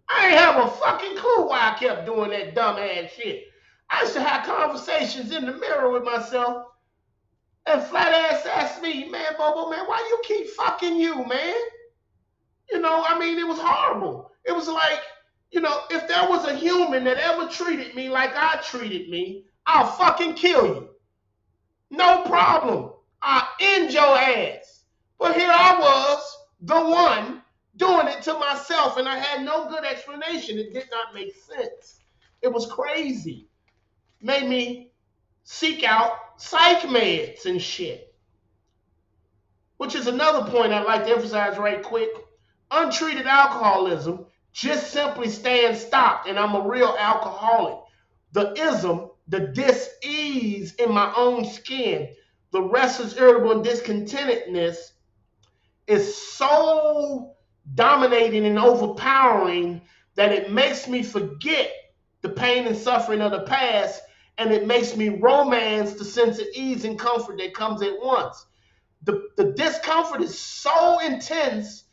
I ain't have a fucking clue why I kept doing that dumb ass shit. I used to have conversations in the mirror with myself and flat ass asked me, man, Bobo, man, why you keep fucking you, man? You know, I mean, it was horrible. It was like, you know, if there was a human that ever treated me like I treated me, I'll fucking kill you. No problem. I'll end your ass. But here I was, the one, doing it to myself, and I had no good explanation. It did not make sense. It was crazy. Made me seek out psych meds and shit. Which is another point I'd like to emphasize right quick. Untreated alcoholism just simply stands stopped, and I'm a real alcoholic. The ism, the dis-ease in my own skin, the restless, irritable, and discontentedness is so dominating and overpowering that it makes me forget the pain and suffering of the past, and it makes me romance the sense of ease and comfort that comes at once. The discomfort is so intense,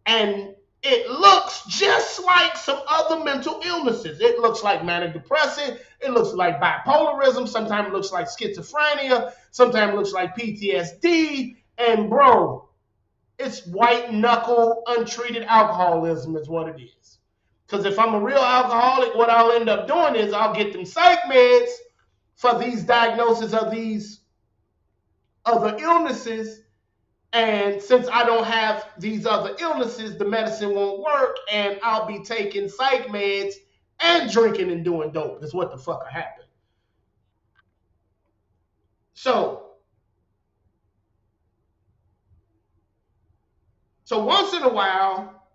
and it looks just like some other mental illnesses. It looks like manic depressive. It looks like bipolarism. Sometimes it looks like schizophrenia. Sometimes it looks like PTSD. And bro, it's white knuckle, untreated alcoholism is what it is. Because if I'm a real alcoholic, what I'll end up doing is I'll get them psych meds for these diagnoses of these other illnesses. And since I don't have these other illnesses, the medicine won't work, and I'll be taking psych meds and drinking and doing dope. That's what the fuck happened. So once in a while,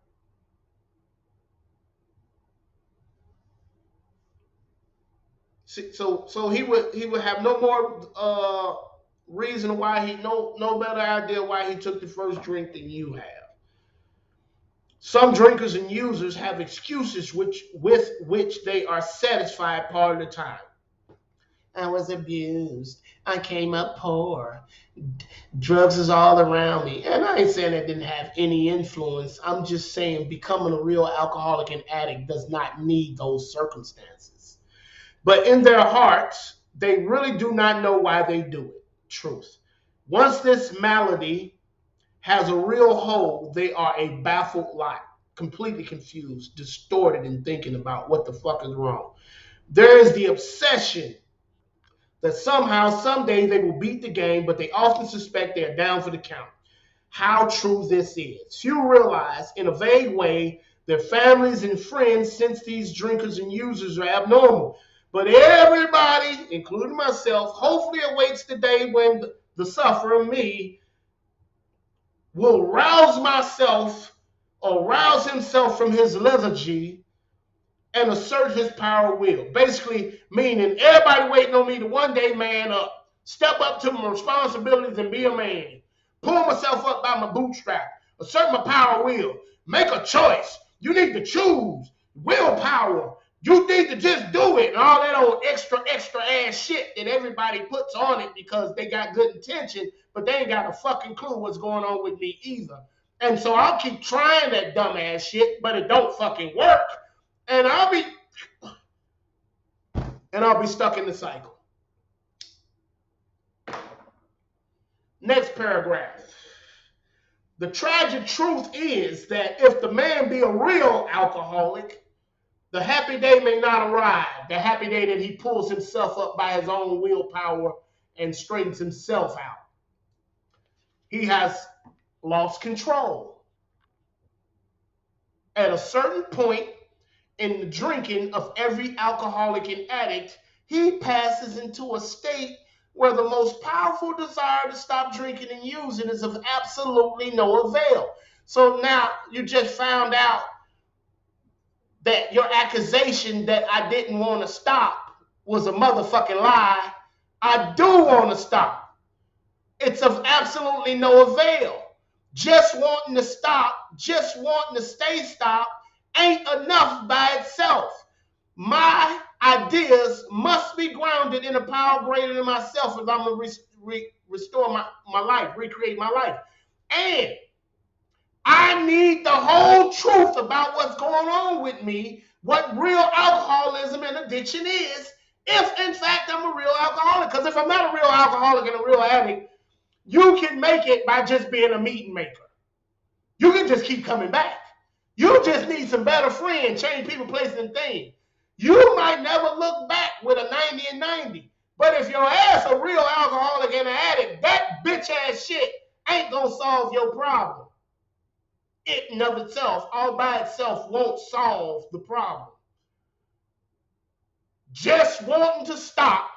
so he would have no more reason why no better idea why he took the first drink than you have. Some drinkers and users have excuses with which they are satisfied part of the time. I was abused. I came up poor. Drugs is all around me. And I ain't saying that didn't have any influence. I'm just saying becoming a real alcoholic and addict does not need those circumstances. But in their hearts, they really do not know why they do it. Truth. Once this malady has a real hold, they are a baffled lot, completely confused, distorted in thinking about what the fuck is wrong. There is the obsession that somehow, someday they will beat the game, but they often suspect they are down for the count. How true this is. Few realize, in a vague way, their families and friends sense these drinkers and users are abnormal. But everybody, including myself, hopefully awaits the day when the sufferer, me, will rouse myself or rouse himself from his lethargy and assert his power will. Basically meaning everybody waiting on me to one day man up, step up to my responsibilities and be a man. Pull myself up by my bootstrap, assert my power will, make a choice. You need to choose. Willpower. You need to just do it, and all that old extra ass shit that everybody puts on it because they got good intention, but they ain't got a fucking clue what's going on with me either. And so I'll keep trying that dumb ass shit, but it don't fucking work. And I'll be And I'll be stuck in the cycle. Next paragraph. The tragic truth is that if the man be a real alcoholic, the happy day may not arrive, the happy day that he pulls himself up by his own willpower and straightens himself out. He has lost control. At a certain point in the drinking of every alcoholic and addict, he passes into a state where the most powerful desire to stop drinking and using is of absolutely no avail. So now you just found out that your accusation that I didn't want to stop was a motherfucking lie. I do want to stop. It's of absolutely no avail. Just wanting to stop, just wanting to stay stopped ain't enough by itself. My ideas must be grounded in a power greater than myself if I'm going to restore my life, recreate my life. And I need the whole truth about what's going on with me, what real alcoholism and addiction is, if in fact I'm a real alcoholic. Because if I'm not a real alcoholic and a real addict, you can make it by just being a meeting maker. You can just keep coming back. You just need some better friends, change people, places, and things. You might never look back with a 90 and 90. But if your ass a real alcoholic and an addict, that bitch ass shit ain't gonna solve your problem. It in of itself, all by itself, won't solve the problem. Just wanting to stop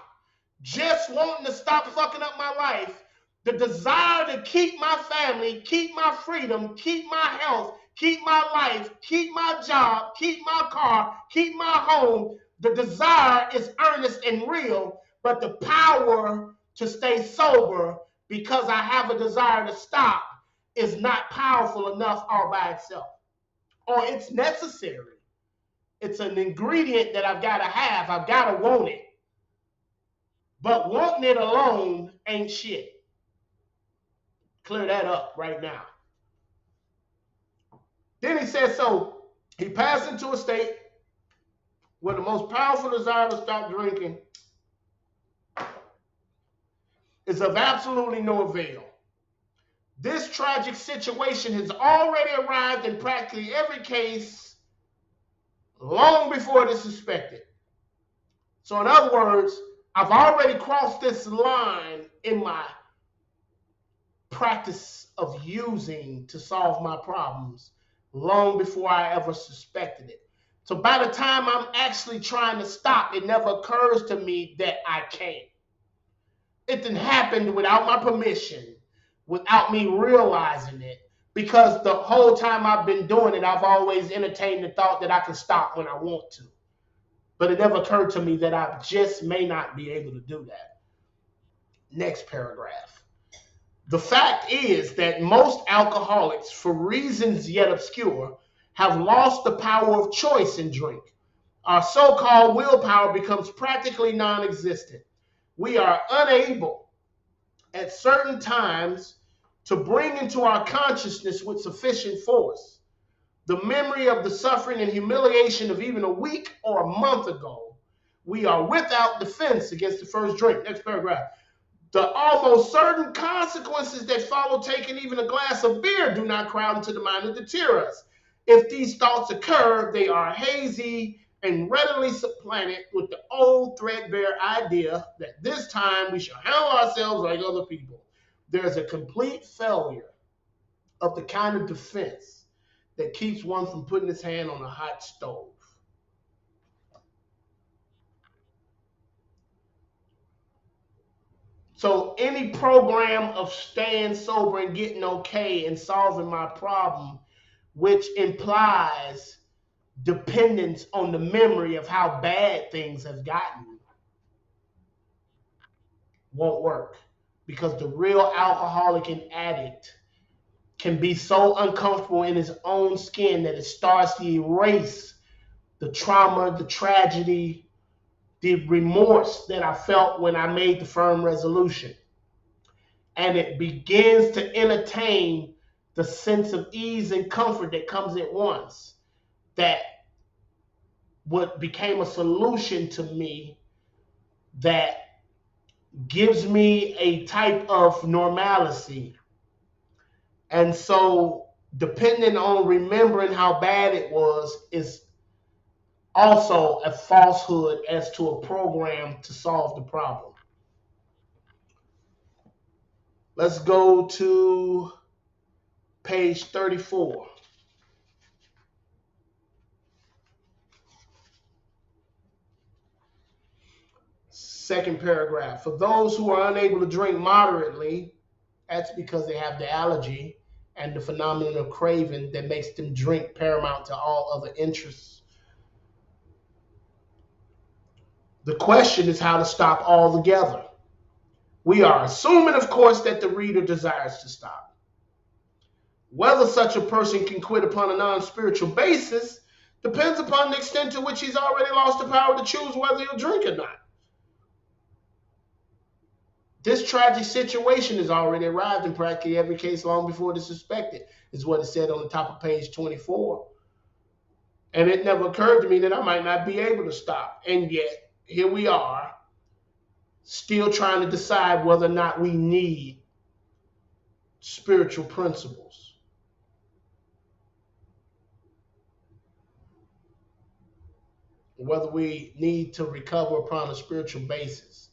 fucking up my life, the desire to keep my family, keep my freedom, keep my health, keep my life, keep my job, keep my car, keep my home. The desire is earnest and real, but the power to stay sober because I have a desire to stop is not powerful enough all by itself. Or it's necessary. It's an ingredient that I've got to have. I've got to want it. But wanting it alone ain't shit. Clear that up right now. Then he says, so he passed into a state where the most powerful desire to stop drinking is of absolutely no avail. This tragic situation has already arrived in practically every case long before it is suspected. So in other words, I've already crossed this line in my practice of using to solve my problems long before I ever suspected it. So by the time I'm actually trying to stop, it never occurs to me that I can't. It didn't happen without my permission, without me realizing it, because the whole time I've been doing it, I've always entertained the thought that I can stop when I want to. But it never occurred to me that I just may not be able to do that. Next paragraph. The fact is that most alcoholics, for reasons yet obscure, have lost the power of choice in drink. Our so-called willpower becomes practically non-existent. We are unable at certain times to bring into our consciousness with sufficient force the memory of the suffering and humiliation of even a week or a month ago. We are without defense against the first drink. Next paragraph. The almost certain consequences that follow taking even a glass of beer do not crowd into the mind and deter us. If these thoughts occur, they are hazy and readily supplanted with the old threadbare idea that this time we shall handle ourselves like other people. There's a complete failure of the kind of defense that keeps one from putting his hand on a hot stove. So any program of staying sober and getting okay and solving my problem, which implies dependence on the memory of how bad things have gotten, won't work. Because the real alcoholic and addict can be so uncomfortable in his own skin that it starts to erase the trauma, the tragedy, the remorse that I felt when I made the firm resolution. And it begins to entertain the sense of ease and comfort that comes at once. That what became a solution to me that gives me a type of normalcy. And so, depending on remembering how bad it was, is also a falsehood as to a program to solve the problem. Let's go to page 34. Second paragraph. For those who are unable to drink moderately, that's because they have the allergy and the phenomenon of craving that makes them drink paramount to all other interests. The question is how to stop altogether. We are assuming, of course, that the reader desires to stop. Whether such a person can quit upon a non-spiritual basis depends upon the extent to which he's already lost the power to choose whether he'll drink or not. This tragic situation has already arrived in practically every case long before it is suspected, is what it said on the top of page 24. And it never occurred to me that I might not be able to stop. And yet, here we are, still trying to decide whether or not we need spiritual principles. Whether we need to recover upon a spiritual basis.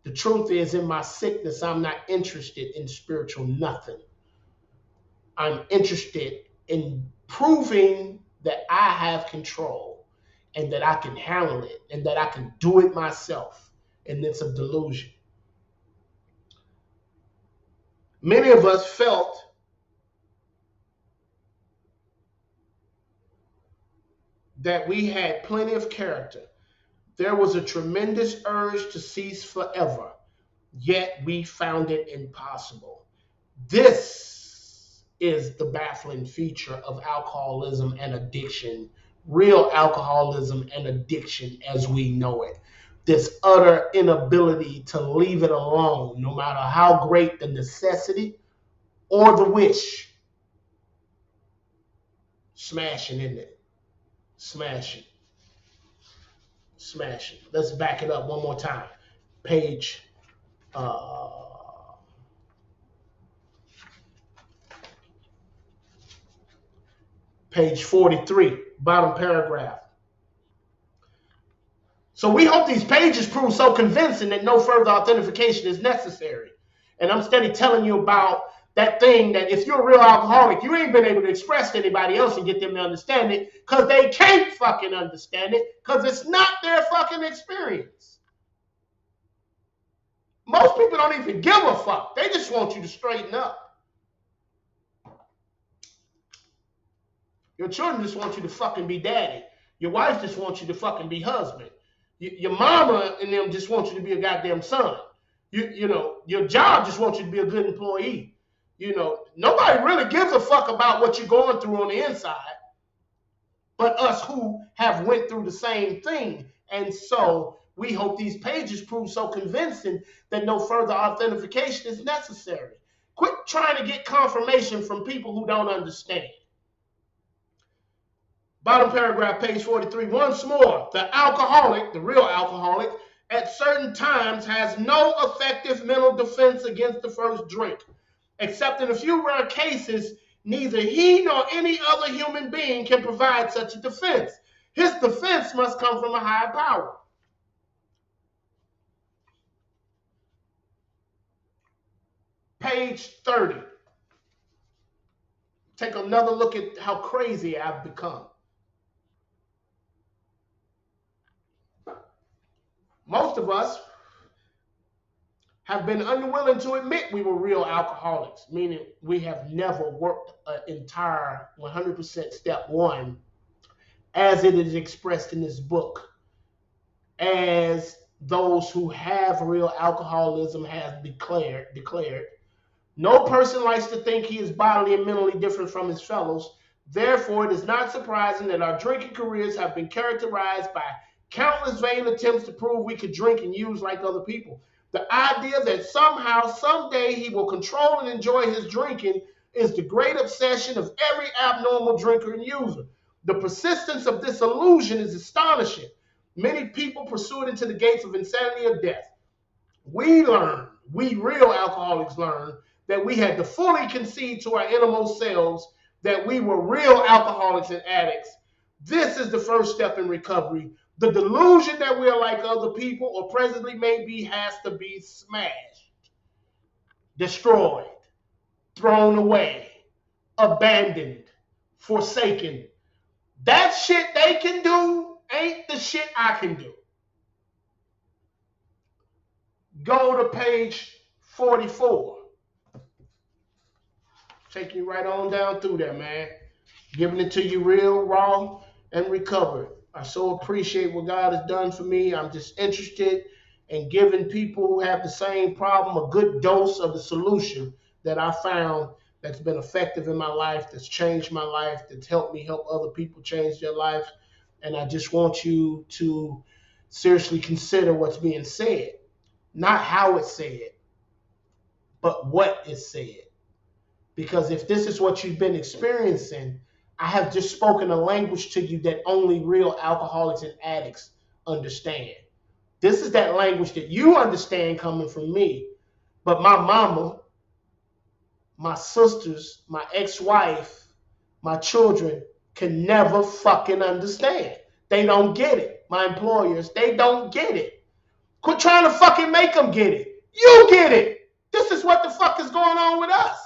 The truth is, in my sickness, I'm not interested in spiritual nothing. I'm interested in proving that I have control and that I can handle it and that I can do it myself. And it's a delusion. Many of us felt that we had plenty of character. There was a tremendous urge to cease forever, yet we found it impossible. This is the baffling feature of alcoholism and addiction, real alcoholism and addiction as we know it. This utter inability to leave it alone, no matter how great the necessity or the wish. Smashing, isn't it? Smashing. Smashing. Let's back it up one more time. Page page 43, bottom paragraph. So we hope these pages prove so convincing that no further authentication is necessary. And I'm steady telling you about that thing that if you're a real alcoholic, you ain't been able to express to anybody else and get them to understand it because they can't fucking understand it because it's not their fucking experience. Most people don't even give a fuck. They just want you to straighten up. Your children just want you to fucking be daddy. Your wife just wants you to fucking be husband. Your mama and them just want you to be a goddamn son. You know, your job just wants you to be a good employee. You know, nobody really gives a fuck about what you're going through on the inside, but us who have went through the same thing. And so we hope these pages prove so convincing that no further authentication is necessary. Quit trying to get confirmation from people who don't understand. Bottom paragraph, page 43. Once more, the alcoholic, the real alcoholic, at certain times has no effective mental defense against the first drink. Except in a few rare cases, neither he nor any other human being can provide such a defense. His defense must come from a higher power. Page 30. Take another look at how crazy I've become. Most of us have been unwilling to admit we were real alcoholics, meaning we have never worked an entire 100% step one as it is expressed in this book, as those who have real alcoholism have declared. No person likes to think he is bodily and mentally different from his fellows. Therefore, it is not surprising that our drinking careers have been characterized by countless vain attempts to prove we could drink and use like other people. The idea that somehow, someday he will control and enjoy his drinking is the great obsession of every abnormal drinker and user. The persistence of this illusion is astonishing. Many people pursue it into the gates of insanity or death. We real alcoholics learn, that we had to fully concede to our innermost selves that we were real alcoholics and addicts. This is the first step in recovery. The delusion that we are like other people or presently may be has to be smashed, destroyed, thrown away, abandoned, forsaken. That shit they can do ain't the shit I can do. Go to page 44. Take you right on down through there, man. Giving it to you real, raw, and recovered. I so appreciate what God has done for me. I'm just interested in giving people who have the same problem a good dose of the solution that I found that's been effective in my life, that's changed my life, that's helped me help other people change their life. And I just want you to seriously consider what's being said. Not how it's said, but what is said. Because if this is what you've been experiencing, I have just spoken a language to you that only real alcoholics and addicts understand. This is that language that you understand coming from me. But my mama, my sisters, my ex-wife, my children can never fucking understand. They don't get it. My employers, they don't get it. Quit trying to fucking make them get it. You get it. This is what the fuck is going on with us.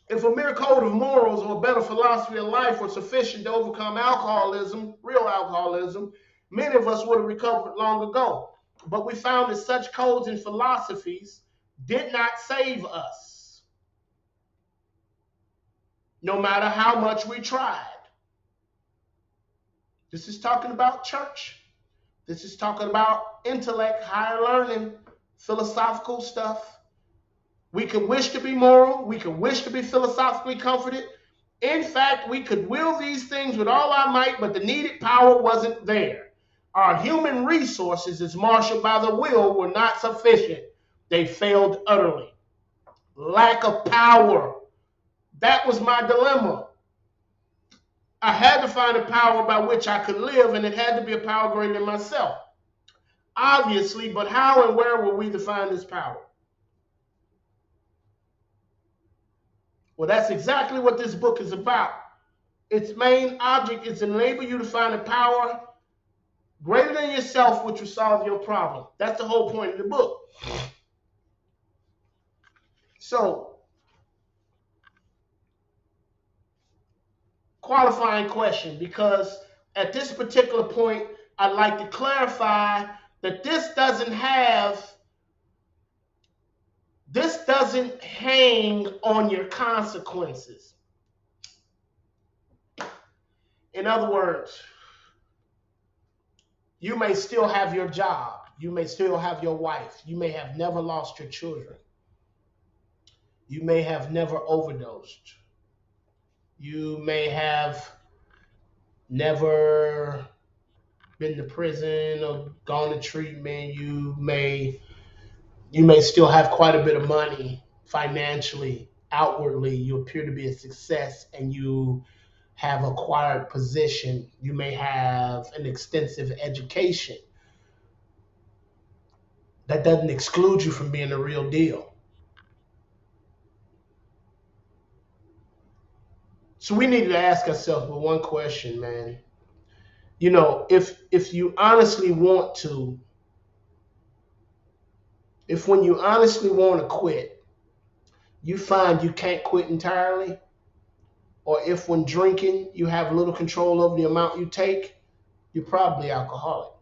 If a mere code of morals or a better philosophy of life were sufficient to overcome alcoholism, real alcoholism, many of us would have recovered long ago. But we found that such codes and philosophies did not save us, no matter how much we tried. This is talking about church. This is talking about intellect, higher learning, philosophical stuff. We could wish to be moral. We could wish to be philosophically comforted. In fact, we could will these things with all our might, but the needed power wasn't there. Our human resources, as marshaled by the will, were not sufficient. They failed utterly. Lack of power. That was my dilemma. I had to find a power by which I could live, and it had to be a power greater than myself. Obviously, but how and where will we define this power? Well, that's exactly what this book is about. Its main object is to enable you to find a power greater than yourself, which will solve your problem. That's the whole point of the book. So, qualifying question, because at this particular point, I'd like to clarify that this doesn't hang on your consequences. In other words, you may still have your job. You may still have your wife. You may have never lost your children. You may have never overdosed. You may have never been to prison or gone to treatment. You may still have quite a bit of money financially. Outwardly, you appear to be a success and you have acquired position. You may have an extensive education. That doesn't exclude you from being a real deal. So we need to ask ourselves one question, man. If you honestly want to, if when you honestly want to quit, you find you can't quit entirely, or if when drinking you have little control over the amount you take, you're probably alcoholic.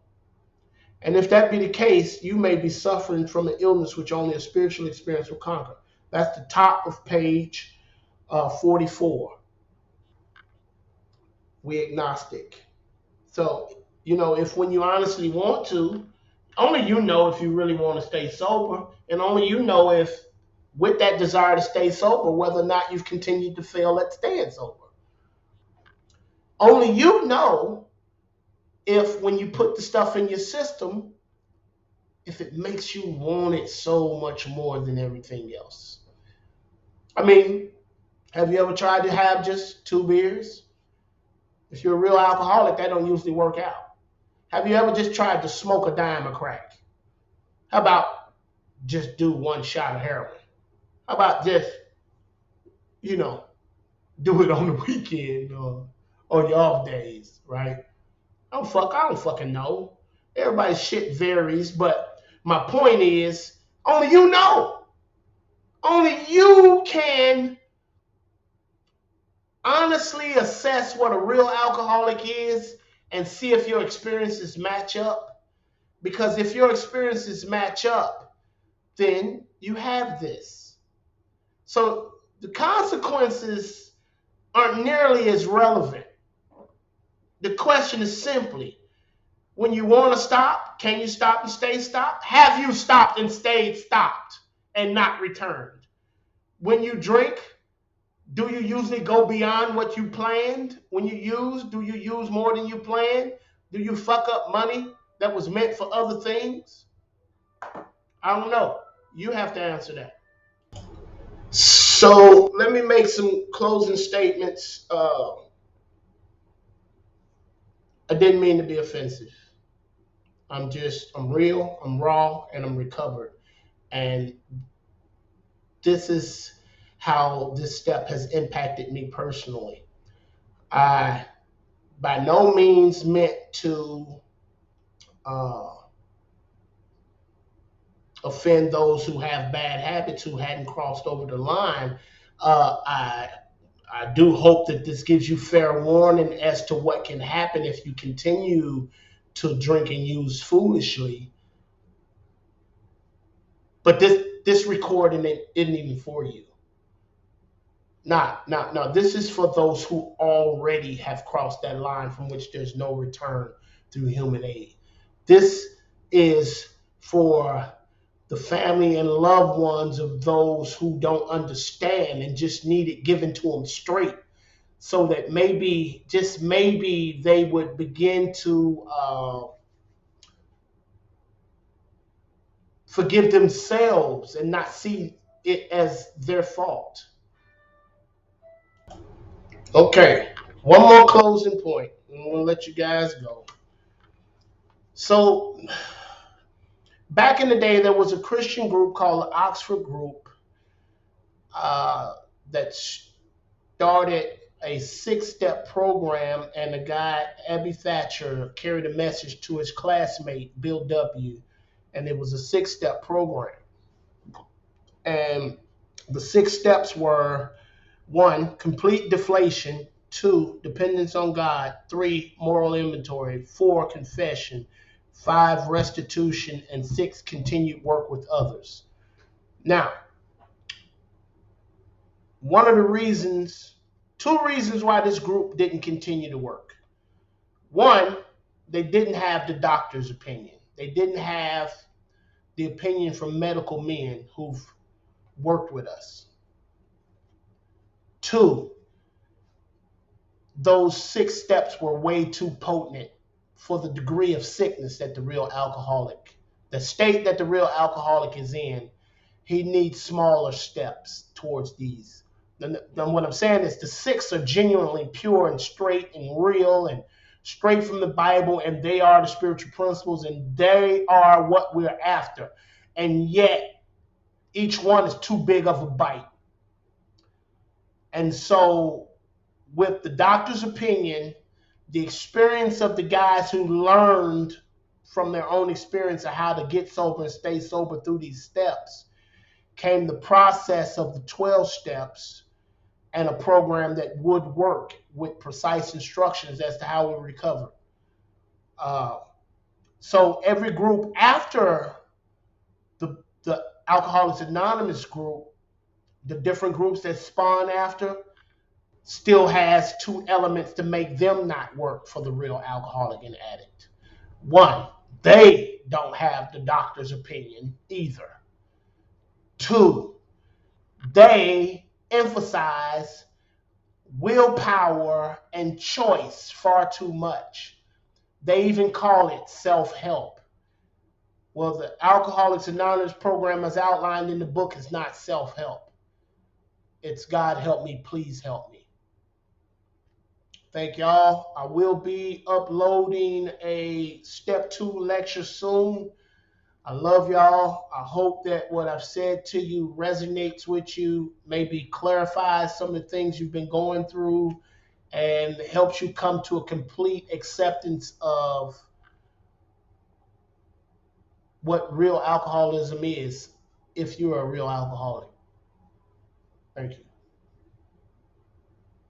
And if that be the case, you may be suffering from an illness which only a spiritual experience will conquer. That's the top of page 44. We agnostic. So, if when you honestly want to, only you know if you really want to stay sober, and only you know if, with that desire to stay sober, whether or not you've continued to fail at staying sober. Only you know if, when you put the stuff in your system, if it makes you want it so much more than everything else. I mean, have you ever tried to have just 2 beers? If you're a real alcoholic, that don't usually work out. Have you ever just tried to smoke a dime of crack? How about just do 1 shot of heroin? How about just, you know, do it on the weekend or on your off days, right? I don't fucking know. Everybody's shit varies, but my point is, only you know. Only you can honestly assess what a real alcoholic is and see if your experiences match up. Because if your experiences match up, then you have this. So the consequences aren't nearly as relevant. The question is simply, when you want to stop, can you stop and stay stopped? Have you stopped and stayed stopped and not returned? When you drink, do you usually go beyond what you planned? When you use, do you use more than you planned? Do you fuck up money that was meant for other things? I don't know. You have to answer that. So let me make some closing statements. I didn't mean to be offensive. I'm real, I'm raw, and I'm recovered. And this is how this step has impacted me personally. I by no means meant to uh, offend those who have bad habits who hadn't crossed over the line. I do hope that this gives you fair warning as to what can happen if you continue to drink and use foolishly. But this recording isn't even for you. Not. This is for those who already have crossed that line from which there's no return through human aid. This is for the family and loved ones of those who don't understand and just need it given to them straight, so that maybe, just maybe, they would begin to forgive themselves and not see it as their fault. Okay, one more closing point. I'm gonna let you guys go. So, back in the day, there was a Christian group called the Oxford Group that started a 6 step program, and the guy, Abby Thatcher, carried a message to his classmate, Bill W., and it was a 6 step program. And the 6 steps were: 1, complete deflation; 2, dependence on God; 3, moral inventory; 4, confession; 5, restitution; and 6, continued work with others. Now, one of the reasons, 2 reasons why this group didn't continue to work. One, they didn't have the doctor's opinion. They didn't have the opinion from medical men who've worked with us. 2, those 6 steps were way too potent for the degree of sickness that the state that the real alcoholic is in. He needs smaller steps towards these. Then what I'm saying is the 6 are genuinely pure and straight and real and straight from the Bible, and they are the spiritual principles, and they are what we're after. And yet, each one is too big of a bite. And so, with the doctor's opinion, the experience of the guys who learned from their own experience of how to get sober and stay sober through these steps, came the process of the 12 steps and a program that would work with precise instructions as to how we recover. Uh, so every group after the Alcoholics Anonymous group, the different groups that spawn after, still has 2 elements to make them not work for the real alcoholic and addict. 1, they don't have the doctor's opinion either. 2, they emphasize willpower and choice far too much. They even call it self-help. Well, the Alcoholics Anonymous program, as outlined in the book, is not self-help. It's God help me, please help me. Thank y'all. I will be uploading a step 2 lecture soon. I love y'all. I hope that what I've said to you resonates with you, maybe clarifies some of the things you've been going through, and helps you come to a complete acceptance of what real alcoholism is if you're a real alcoholic. Thank you.